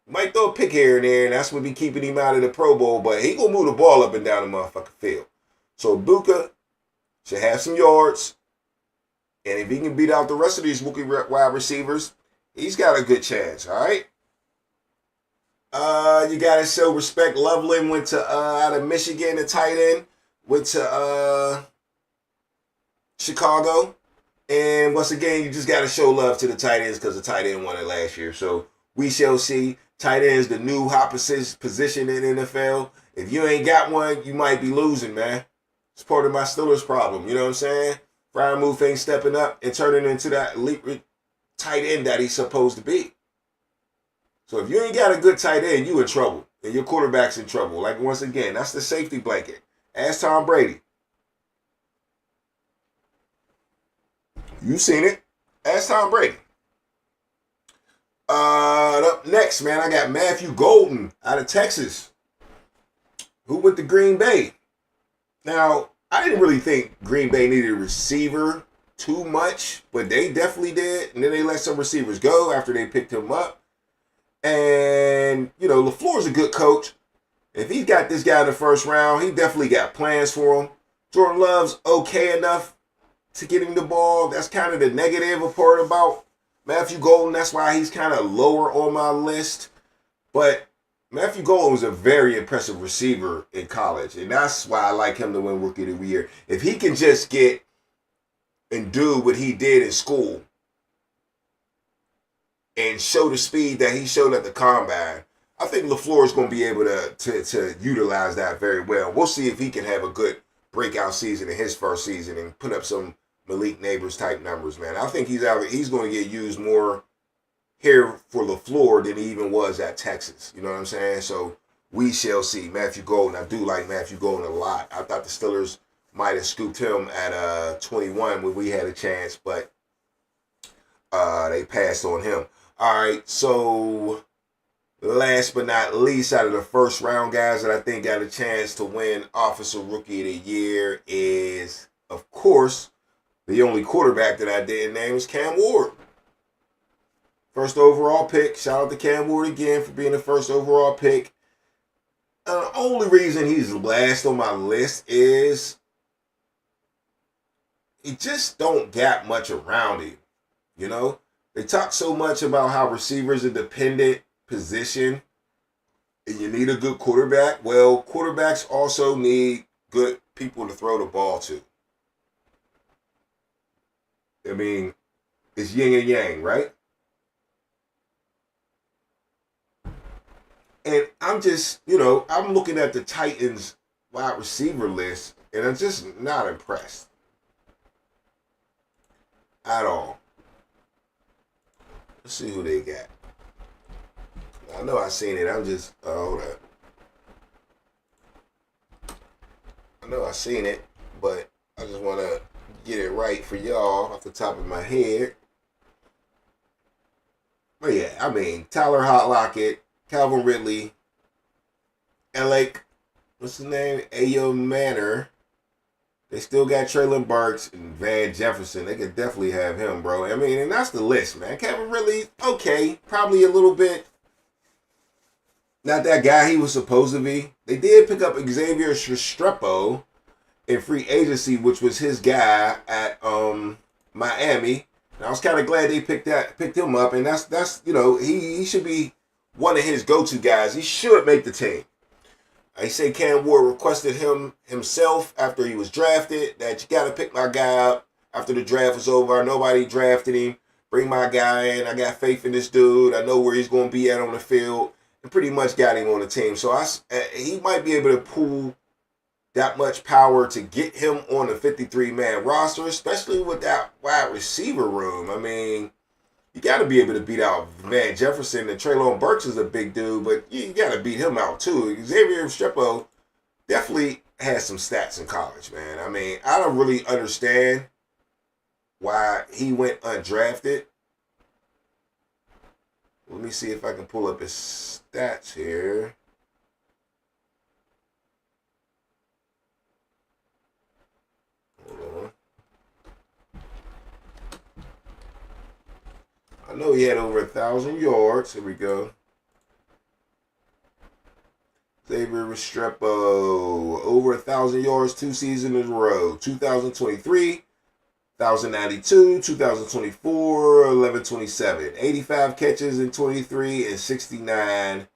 Might throw a pick here and there, and that's what be keeping him out of the Pro Bowl, but he going to move the ball up and down the motherfucking field. So Buka should have some yards, and if he can beat out the rest of these rookie wide receivers, he's got a good chance, all right? You got to show respect. Loveland went to out of Michigan, the tight end, went to Chicago. And once again, you just got to show love to the tight ends because the tight end won it last year. So we shall see. Tight end is the new hot position in NFL. If you ain't got one, you might be losing, man. It's part of my Steelers problem. You know what I'm saying? Freiermuth ain't stepping up and turning into that elite tight end that he's supposed to be. So if you ain't got a good tight end, you in trouble. And your quarterback's in trouble. Like, once again, that's the safety blanket. Ask Tom Brady. You seen it. Ask Tom Brady. Up next, man, I got Matthew Golden out of Texas, who went to Green Bay. Now, I didn't really think Green Bay needed a receiver too much, but they definitely did. And then they let some receivers go after they picked him up. And, you know, LaFleur's a good coach. If he got this guy in the first round, he definitely got plans for him. Jordan Love's okay enough to get him the ball. That's kind of the negative part about Matthew Golden. That's why he's kind of lower on my list. But Matthew Golden was a very impressive receiver in college. And that's why I like him to win Rookie of the Year. If he can just get and do what he did in school and show the speed that he showed at the combine, I think LaFleur is going to be able to utilize that very well. We'll see if he can have a good breakout season in his first season and put up some Malik Neighbors type numbers, man. I think he's going to get used more here for LaFleur than he even was at Texas. You know what I'm saying? So we shall see. Matthew Golden, I do like Matthew Golden a lot. I thought the Steelers might have scooped him at 21 when we had a chance, but they passed on him. All right, so last but not least, out of the first round guys that I think got a chance to win Offensive Rookie of the Year is, of course, the only quarterback that I didn't name is Cam Ward. First overall pick. Shout out to Cam Ward again for being the first overall pick. The only reason he's last on my list is he just don't got much around him. You know? They talk so much about how receivers are dependent position and you need a good quarterback. Well, quarterbacks also need good people to throw the ball to. I mean, it's yin and yang, right? And I'm just, you know, I'm looking at the Titans wide receiver list and I'm just not impressed at all. Let's see who they got. I know I seen it. I'm just, hold up. I know I seen it, but I just want to get it right for y'all off the top of my head. But yeah, I mean, Tyler Lockett, Calvin Ridley, Alec, what's his name? Ayo Manor. They still got Traylon Burks and Van Jefferson. They could definitely have him, bro. I mean, and that's the list, man. Calvin Ridley, okay, probably a little bit not that guy he was supposed to be. They did pick up Xavier Restrepo in free agency, which was his guy at Miami. And I was kind of glad they picked him up, and that's you know, he should be one of his go-to guys. He should make the team. I say Cam Ward requested him himself after he was drafted that you got to pick my guy up after the draft was over. Nobody drafted him. Bring my guy in. I got faith in this dude. I know where he's going to be at on the field. And pretty much got him on the team. So he might be able to pull that much power to get him on the 53-man roster, especially with that wide receiver room. I mean, you got to be able to beat out Van Jefferson, and Traylon Burks is a big dude, but you got to beat him out too. Xavier Restrepo definitely has some stats in college, man. I mean, I don't really understand why he went undrafted. Let me see if I can pull up his stats here. Hold on. I know he had over 1,000 yards. Here we go. Xavier Restrepo, over 1,000 yards 2 seasons in a row. 2023, 1,092, 2024, 1,127. 85 catches in 23 and 69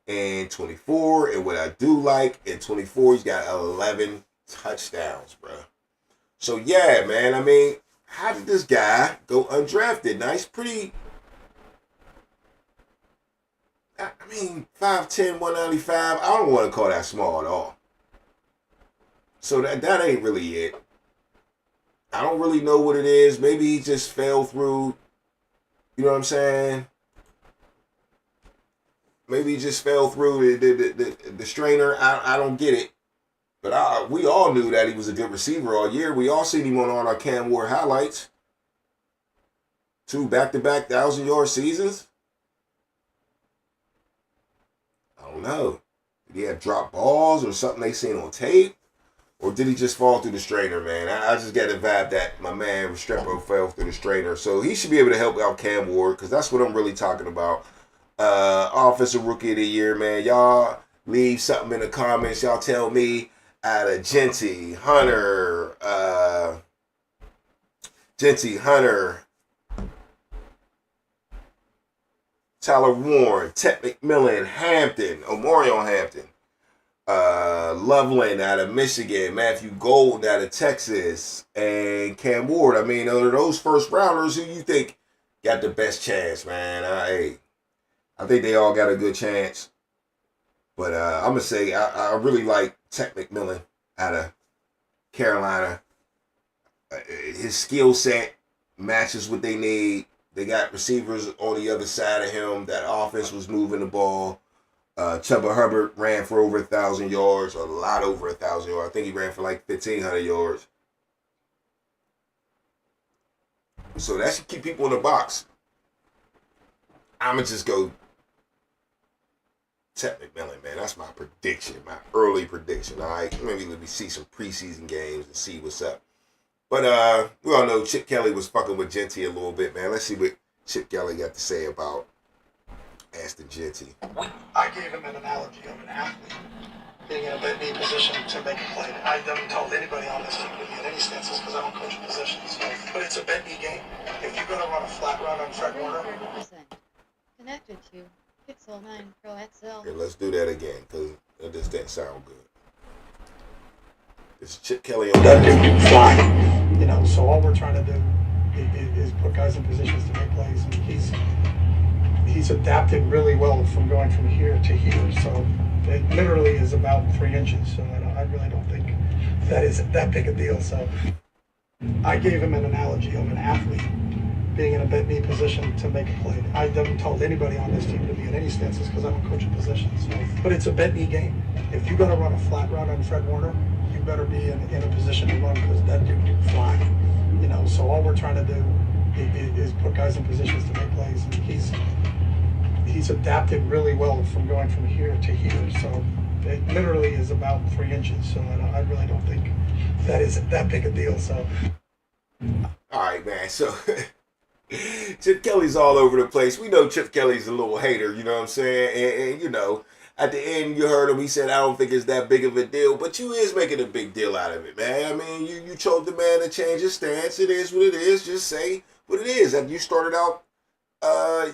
in 24. And what I do like, in 24, he's got 11 touchdowns, bro. So, yeah, man, I mean, how did this guy go undrafted? Now, he's pretty, I mean, 5'10", 195. I don't want to call that small at all. So that ain't really it. I don't really know what it is. Maybe he just fell through, you know what I'm saying? Maybe he just fell through the strainer. I don't get it. But we all knew that he was a good receiver all year. We all seen him on all our Cam Ward highlights. 2 back-to-back 1,000-yard seasons. don't know. Did he have drop balls or something they seen on tape? Or did he just fall through the strainer, man? I just got the vibe that my man Restrepo fell through the strainer. So he should be able to help out Cam Ward, because that's what I'm really talking about. Offensive Rookie of the Year, man. Y'all leave something in the comments. Y'all tell me out of Genty, Hunter, Tyler Warren, Ted McMillan, Hampton, Omarion Hampton, Loveland out of Michigan, Matthew Gold out of Texas, and Cam Ward. I mean, are those first rounders who you think got the best chance, man? I think they all got a good chance. But I'm going to say I really like Ted McMillan out of Carolina. His skill set matches what they need. They got receivers on the other side of him. That offense was moving the ball. Chuba Hubbard ran for over 1,000 yards, a lot over 1,000 yards. I think he ran for like 1,500 yards. So that should keep people in the box. I'm going to just go Ted McMillan, man. That's my prediction, my early prediction. All right, maybe let me see some preseason games and see what's up. But we all know Chip Kelly was fucking with Genty a little bit, man. Let's see what Chip Kelly got to say about Aston Genty. I gave him an analogy of an athlete being in a bed knee position to make a play. I haven't told anybody on this team to be in any stances because I don't coach positions. But it's a bed knee game. If you're going to run a flat route on Fred Warner, 100% connected to Pixel 9 Pro XL. Okay, let's do that again because it just didn't sound good. It's Chip Kelly on that dude can fly. You know, so all we're trying to do is put guys in positions to make plays, and he's adapted really well from going from here to here. So it literally is about 3 inches. So I really don't think that is that big a deal. So I gave him an analogy of an athlete being in a bent knee position to make a play. I haven't told anybody on this team to be in any stances because I don't coach positions. But it's a bent knee game. If you're going to run a flat route on Fred Warner, you better be in a position to run because that dude can fly. You know, so all we're trying to do is put guys in positions to make plays, and he's adapted really well from going from here to here. So it literally is about 3 inches. So I really don't think that is that big a deal. So all right, man. So Chip Kelly's all over the place. We know Chip Kelly's a little hater, you know what I'm saying? And you know, at the end, you heard him. He said, I don't think it's that big of a deal. But you is making a big deal out of it, man. I mean, you told the man to change his stance. It is what it is. Just say what it is. And you started out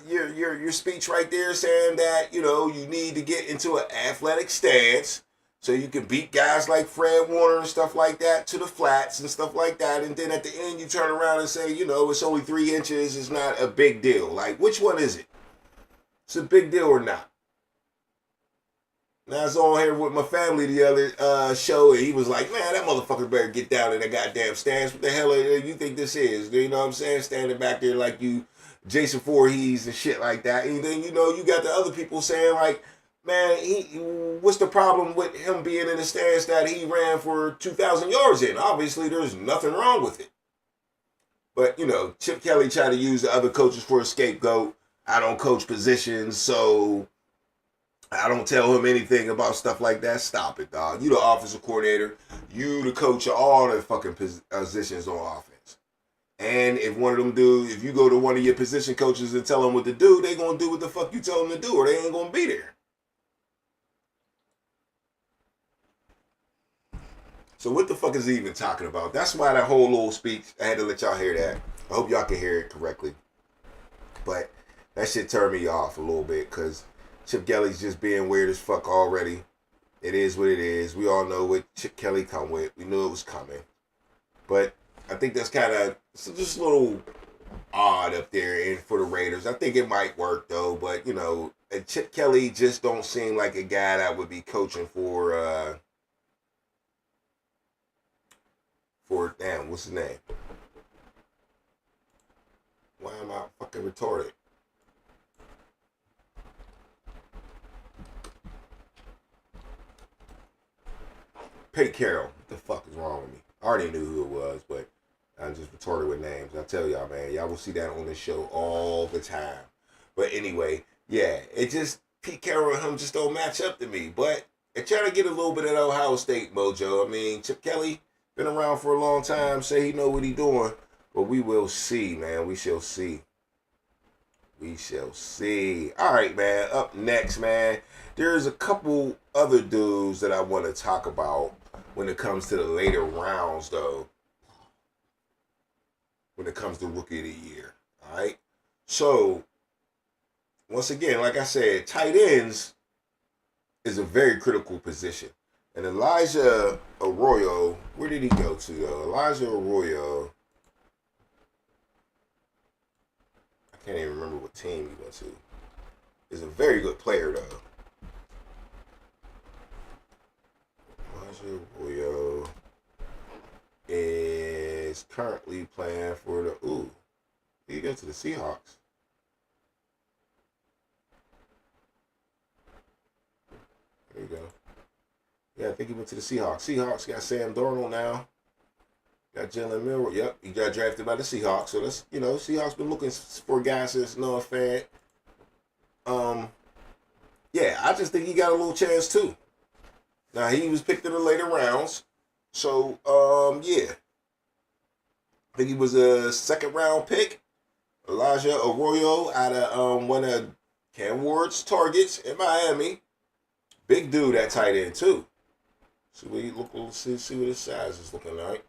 your speech right there saying that, you know, you need to get into an athletic stance so you can beat guys like Fred Warner and stuff like that to the flats and stuff like that. And then at the end, you turn around and say, you know, it's only 3 inches. It's not a big deal. Like, which one is it? It's a big deal or not? Now I was on here with my family the other show, and he was like, man, that motherfucker better get down in the goddamn stance. What the hell do you think this is? You know what I'm saying? Standing back there like you Jason Voorhees and shit like that. And then, you know, you got the other people saying like, man, what's the problem with him being in the stance that he ran for 2,000 yards in? Obviously, there's nothing wrong with it. But, you know, Chip Kelly tried to use the other coaches for a scapegoat. I don't coach positions, so I don't tell him anything about stuff like that. Stop it, dog. You the offensive coordinator. You the coach of all the fucking positions on offense. And if one of them dudes, if you go to one of your position coaches and tell them what to do, they going to do what the fuck you tell them to do, or they ain't going to be there. So what the fuck is he even talking about? That's why that whole little speech, I had to let y'all hear that. I hope y'all can hear it correctly. But that shit turned me off a little bit because Chip Kelly's just being weird as fuck already. It is what it is. We all know what Chip Kelly come with. We knew it was coming. But I think that's kind of just a little odd up there and for the Raiders. I think it might work though. But, you know, Chip Kelly just don't seem like a guy that would be coaching for damn, what's his name? Why am I fucking retarded? Pete Carroll. What the fuck is wrong with me? I already knew who it was, but I'm just retarded with names. I tell y'all, man, y'all will see that on this show all the time. But anyway, yeah, it just Pete Carroll and him just don't match up to me. But they're trying to get a little bit of that Ohio State mojo. I mean, Chip Kelly been around for a long time, say he know what he doing. But we will see, man. We shall see. We shall see. All right, man. Up next, man, there's a couple other dudes that I want to talk about when it comes to the later rounds, though. When it comes to Rookie of the Year. All right? So, once again, like I said, tight ends is a very critical position. And Elijah Arroyo, where did he go to, though? Elijah Arroyo, I can't even remember what team he went to. Is a very good player, though. Elijah Arroyo is currently playing for the, he goes to the Seahawks. There you go. Yeah, I think he went to the Seahawks. Seahawks got Sam Darnold now. Got Jalen Milroe. Yep, he got drafted by the Seahawks. So that's, Seahawks been looking for guys since Noah Fant. Yeah, I just think he got a little chance too. Now he was picked in the later rounds. So yeah. I think he was a second round pick. Elijah Arroyo out of one of Cam Ward's targets in Miami. Big dude at tight end too. See what he look. See what his size is looking like.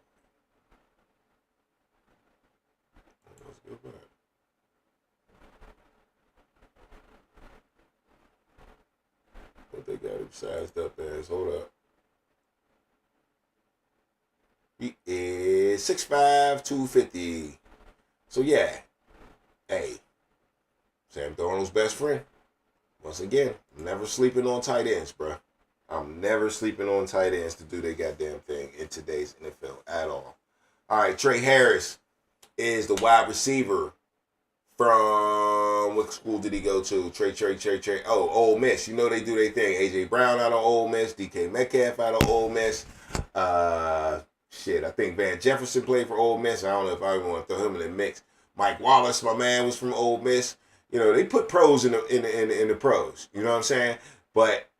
Let's go back. What they got him sized up as? Hold up. He is 6'5", 250. So yeah. Hey. Sam Darnold's best friend. Once again, never sleeping on tight ends, bro. I'm never sleeping on tight ends to do their goddamn thing in today's NFL at all. All right, Trey Harris is the wide receiver from, what school did he go to? Trey. Oh, Ole Miss. You know they do their thing. A.J. Brown out of Ole Miss. DK Metcalf out of Ole Miss. I think Van Jefferson played for Ole Miss. I don't know if I even want to throw him in the mix. Mike Wallace, my man, was from Ole Miss. They put pros in the pros. You know what I'm saying? But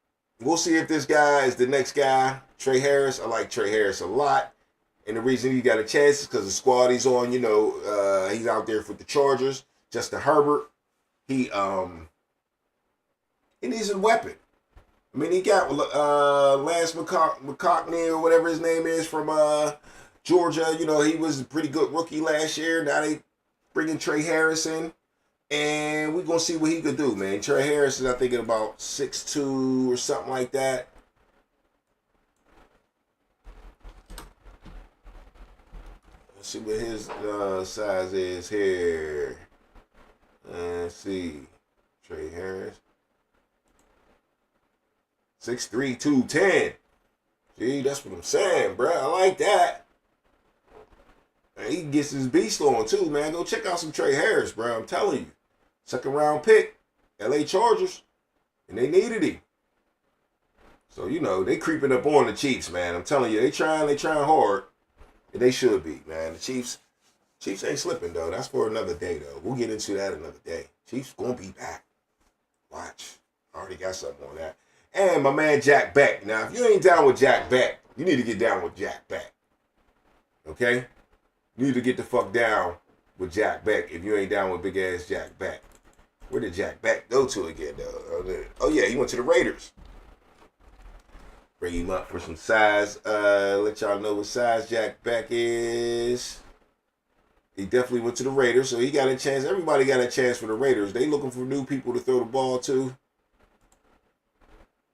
we'll see if this guy is the next guy. Trey Harris, I like Trey Harris a lot. And the reason he got a chance is because the squad he's on, he's out there for the Chargers. Justin Herbert, he needs a weapon. I mean, he got Lance McConkey or whatever his name is from Georgia. He was a pretty good rookie last year. Now they bringing Trey Harris in. And we're going to see what he could do, man. Trey Harris is, I think, about 6'2" or something like that. Let's see what his size is here. Let's see. Trey Harris. 6'3", 210. Gee, that's what I'm saying, bro. I like that. And he gets his beast on, too, man. Go check out some Trey Harris, bro. I'm telling you. Second round pick. LA Chargers. And they needed him. So, they creeping up on the Chiefs, man. I'm telling you, they trying hard. And they should be, man. The Chiefs ain't slipping, though. That's for another day, though. We'll get into that another day. Chiefs gonna be back. Watch. I already got something on that. And my man Jack Beck. Now, if you ain't down with Jack Beck, you need to get down with Jack Beck. Okay? You need to get the fuck down with Jack Beck if you ain't down with big ass Jack Beck. Where did Jack Beck go to again, though? Oh, yeah, he went to the Raiders. Bring him up for some size. Let y'all know what size Jack Beck is. He definitely went to the Raiders, so he got a chance. Everybody got a chance for the Raiders. They looking for new people to throw the ball to.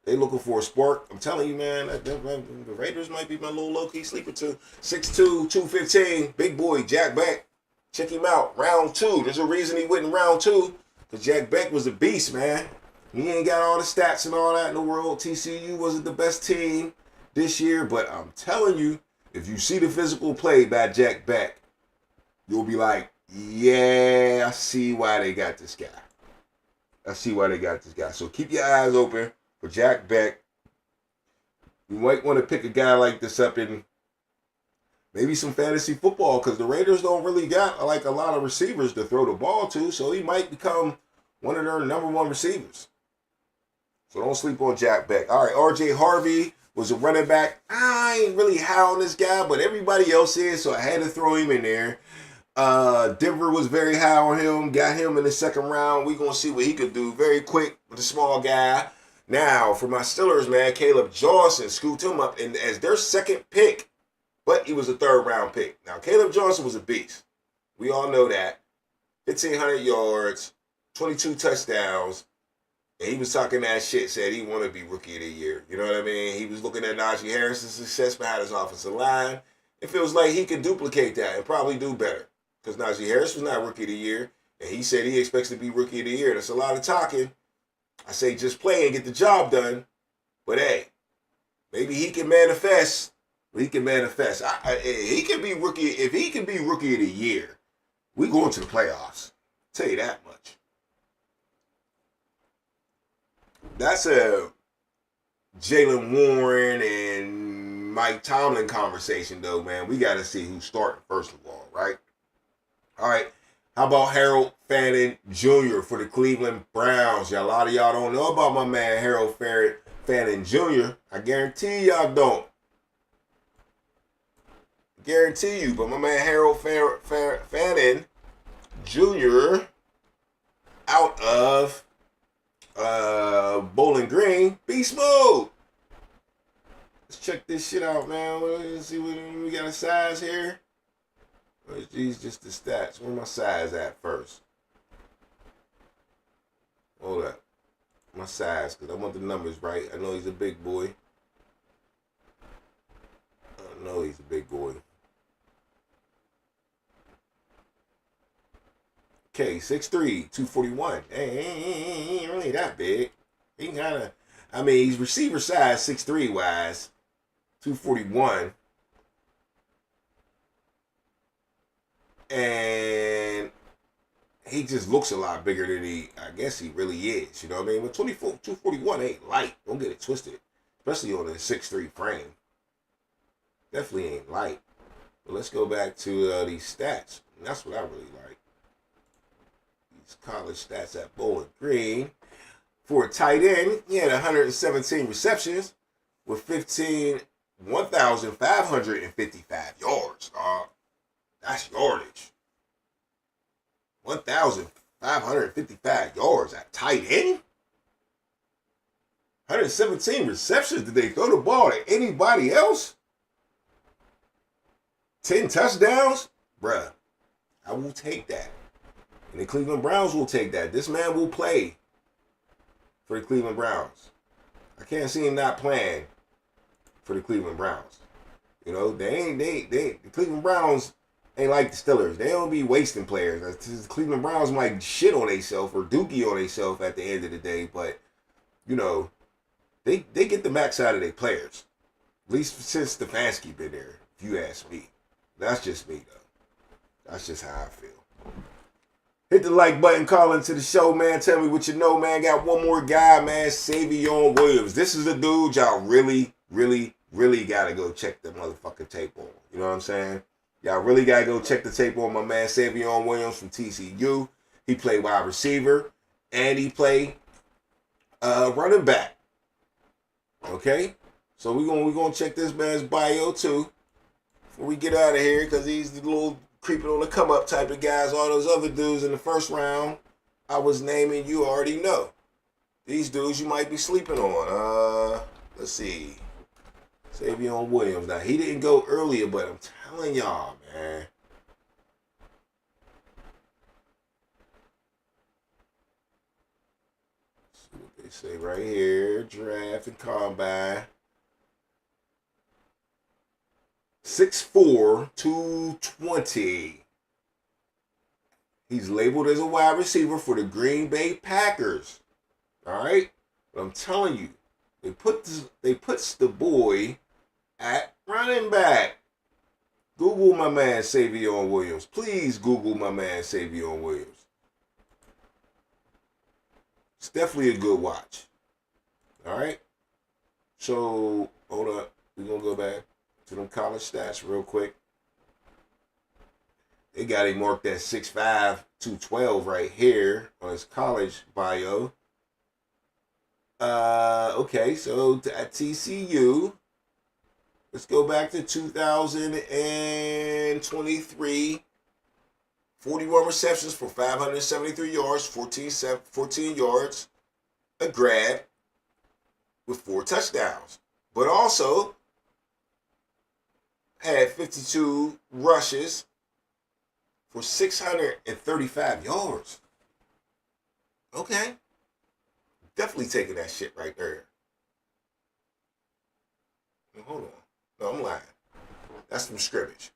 They looking for a spark. I'm telling you, man, the Raiders might be my little low-key sleeper too. 6'2", 215, big boy, Jack Beck. Check him out. Round 2. There's a reason he went in round 2. Because Jack Beck was a beast, man. He ain't got all the stats and all that in the world. TCU wasn't the best team this year. But I'm telling you, if you see the physical play by Jack Beck, you'll be like, yeah, I see why they got this guy. So keep your eyes open for Jack Beck. You might want to pick a guy like this up in maybe some fantasy football because the Raiders don't really got like a lot of receivers to throw the ball to, so he might become one of their number one receivers. So don't sleep on Jack Beck. All right, R.J. Harvey was a running back. I ain't really high on this guy, but everybody else is, so I had to throw him in there. Denver was very high on him. Got him in the second round. We're going to see what he could do very quick with a small guy. Now, for my Steelers, man, Caleb Johnson scooped him up as their second pick, but he was a third-round pick. Now, Caleb Johnson was a beast. We all know that. 1,500 yards, 22 touchdowns, and he was talking that shit, said he wanted to be Rookie of the Year. You know what I mean? He was looking at Najee Harris's success behind his offensive line. It feels like he could duplicate that and probably do better because Najee Harris was not Rookie of the Year, and he said he expects to be Rookie of the Year. That's a lot of talking. I say just play and get the job done, but hey, maybe he can manifest. He can manifest. He can be Rookie. If he can be Rookie of the Year, we going to the playoffs. I'll tell you that much. That's a Jalen Warren and Mike Tomlin conversation, though, man. We got to see who's starting first of all, right? All right. How about Harold Fannin Jr. for the Cleveland Browns? A lot of y'all don't know about my man Harold Fannin Jr. I guarantee y'all don't. Guarantee you, but my man Harold Fannin Jr. out of Bowling Green, beast mode. Let's check this shit out, man. Let's see what we got a size here. These just the stats. Where my size at first? Hold up. My size, because I want the numbers right. I know he's a big boy. I know he's a big boy. Okay, 6'3", 241. Ain't really that big. He kind of, I mean, he's receiver size 6'3" wise, 241. And he just looks a lot bigger than I guess he really is. You know what I mean? But 241 ain't light. Don't get it twisted. Especially on a 6'3" frame. Definitely ain't light. But let's go back to these stats. And that's what I really like. These college stats at Bowling Green. For a tight end, he had 117 receptions with 1,555 yards. That's yardage. 1,555 yards at tight end? 117 receptions. Did they throw the ball to anybody else? 10 touchdowns? Bruh, I will take that. And the Cleveland Browns will take that. This man will play for the Cleveland Browns. I can't see him not playing for the Cleveland Browns. You know, the Cleveland Browns ain't like the Steelers. They don't be wasting players. The Cleveland Browns might shit on themselves or dookie on themselves at the end of the day, but, you know, they get the max out of their players. At least since Stefanski been there, if you ask me. That's just me, though. That's just how I feel. Hit the like button, call into the show, man. Tell me what you know, man. Got one more guy, man. Savion Williams. This is a dude y'all really, really, really got to go check the motherfucking tape on. You know what I'm saying? Y'all really got to go check the tape on my man Savion Williams from TCU. He played wide receiver, and he played running back. Okay? So we're gonna check this man's bio, too, before we get out of here, because he's the little creeping on the come-up type of guys. All those other dudes in the first round I was naming, you already know. These dudes you might be sleeping on. Let's see. Savion Williams. Now, he didn't go earlier, but I'm telling y'all, man. Let's see what they say right here. Draft and combine. 6'4", 220. He's labeled as a wide receiver for the Green Bay Packers. All right? But I'm telling you, they puts the boy at running back. Google my man Savion Williams. Please Google my man Savion Williams. It's definitely a good watch. All right? So, hold up. We're going to go back to them college stats real quick. They got him marked at 6'5", 212 right here on his college bio. Okay, so at TCU, let's go back to 2023. 41 receptions for 573 yards, 14 yards, a grab with 4 touchdowns. But also had 52 rushes for 635 yards. Okay. Definitely taking that shit right there. Hold on. No, I'm lying. That's from scrimmage.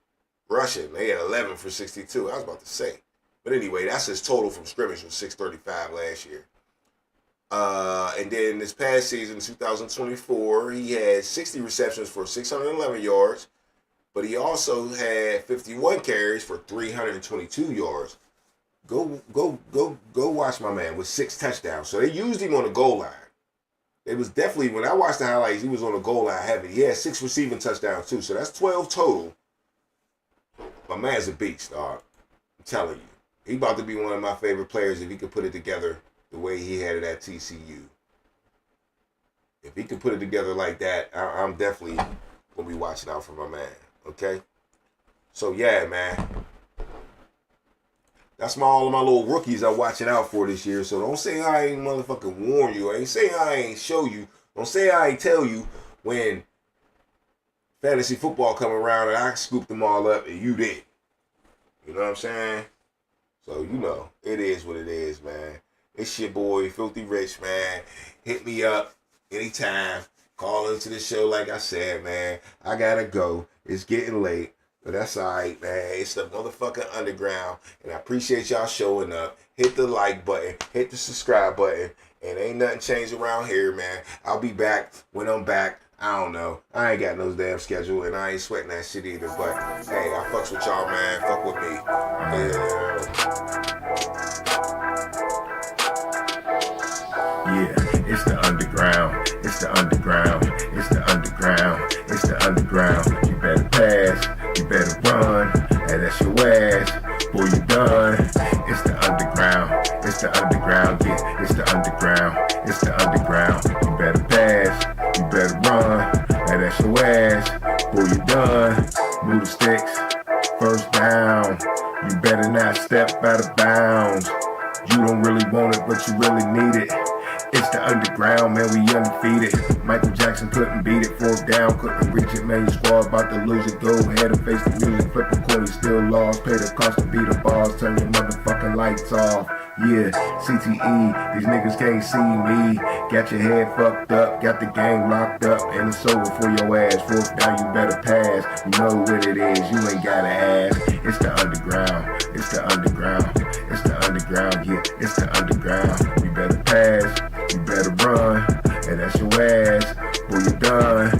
Rushing, they had 11 for 62. I was about to say. But anyway, that's his total from scrimmage was 635 last year. And then this past season, 2024, he had 60 receptions for 611 yards. But he also had 51 carries for 322 yards. Go watch my man with 6 touchdowns. So they used him on the goal line. It was definitely, when I watched the highlights, he was on the goal line heavy. He had 6 receiving touchdowns too. So that's 12 total. My man's a beast, dog. I'm telling you. He about to be one of my favorite players if he could put it together the way he had it at TCU. If he could put it together like that, I'm definitely going to be watching out for my man. Okay? So, yeah, man. That's all of my little rookies I'm watching out for this year. So don't say I ain't motherfucking warn you. I ain't say I ain't show you. Don't say I ain't tell you when fantasy football come around and I scooped them all up and you did. You know what I'm saying? So, you know, it is what it is, man. It's your boy, Filthy Rich, man. Hit me up anytime. Call into the show like I said, man. I gotta go. It's getting late. But that's all right, man. It's the motherfucking underground. And I appreciate y'all showing up. Hit the like button. Hit the subscribe button. And ain't nothing changed around here, man. I'll be back when I'm back. I don't know. I ain't got no damn schedule. And I ain't sweating that shit either. But, hey, I fucks with y'all, man. Fuck with me. Yeah, it's the underground. It's the underground. It's the underground. It's the underground. You better pass. You better run. And that's your ass. Boy, you done. It's the underground. It's the underground. Yeah, it's the underground. It's the underground. You better pass. You better run. And that's your ass. Boy, you done. Move the sticks. First down. You better not step out of bounds. You don't really want it, but you really need it. It's the underground, man, we undefeated. Michael Jackson couldn't beat it, 4th down, couldn't reach it, man, your squad about to lose it. Go ahead and face the music, flip a coin, you still lost. Pay the cost to beat the balls, turn your motherfucking lights off. Yeah, CTE, these niggas can't see me. Got your head fucked up, got the game locked up, and it's over for your ass. 4th down, you better pass. You know what it is, you ain't gotta ask. It's the underground, it's the underground, it's the underground, yeah, it's the underground. You better pass, you better run, and that's your ass. Boy, you done.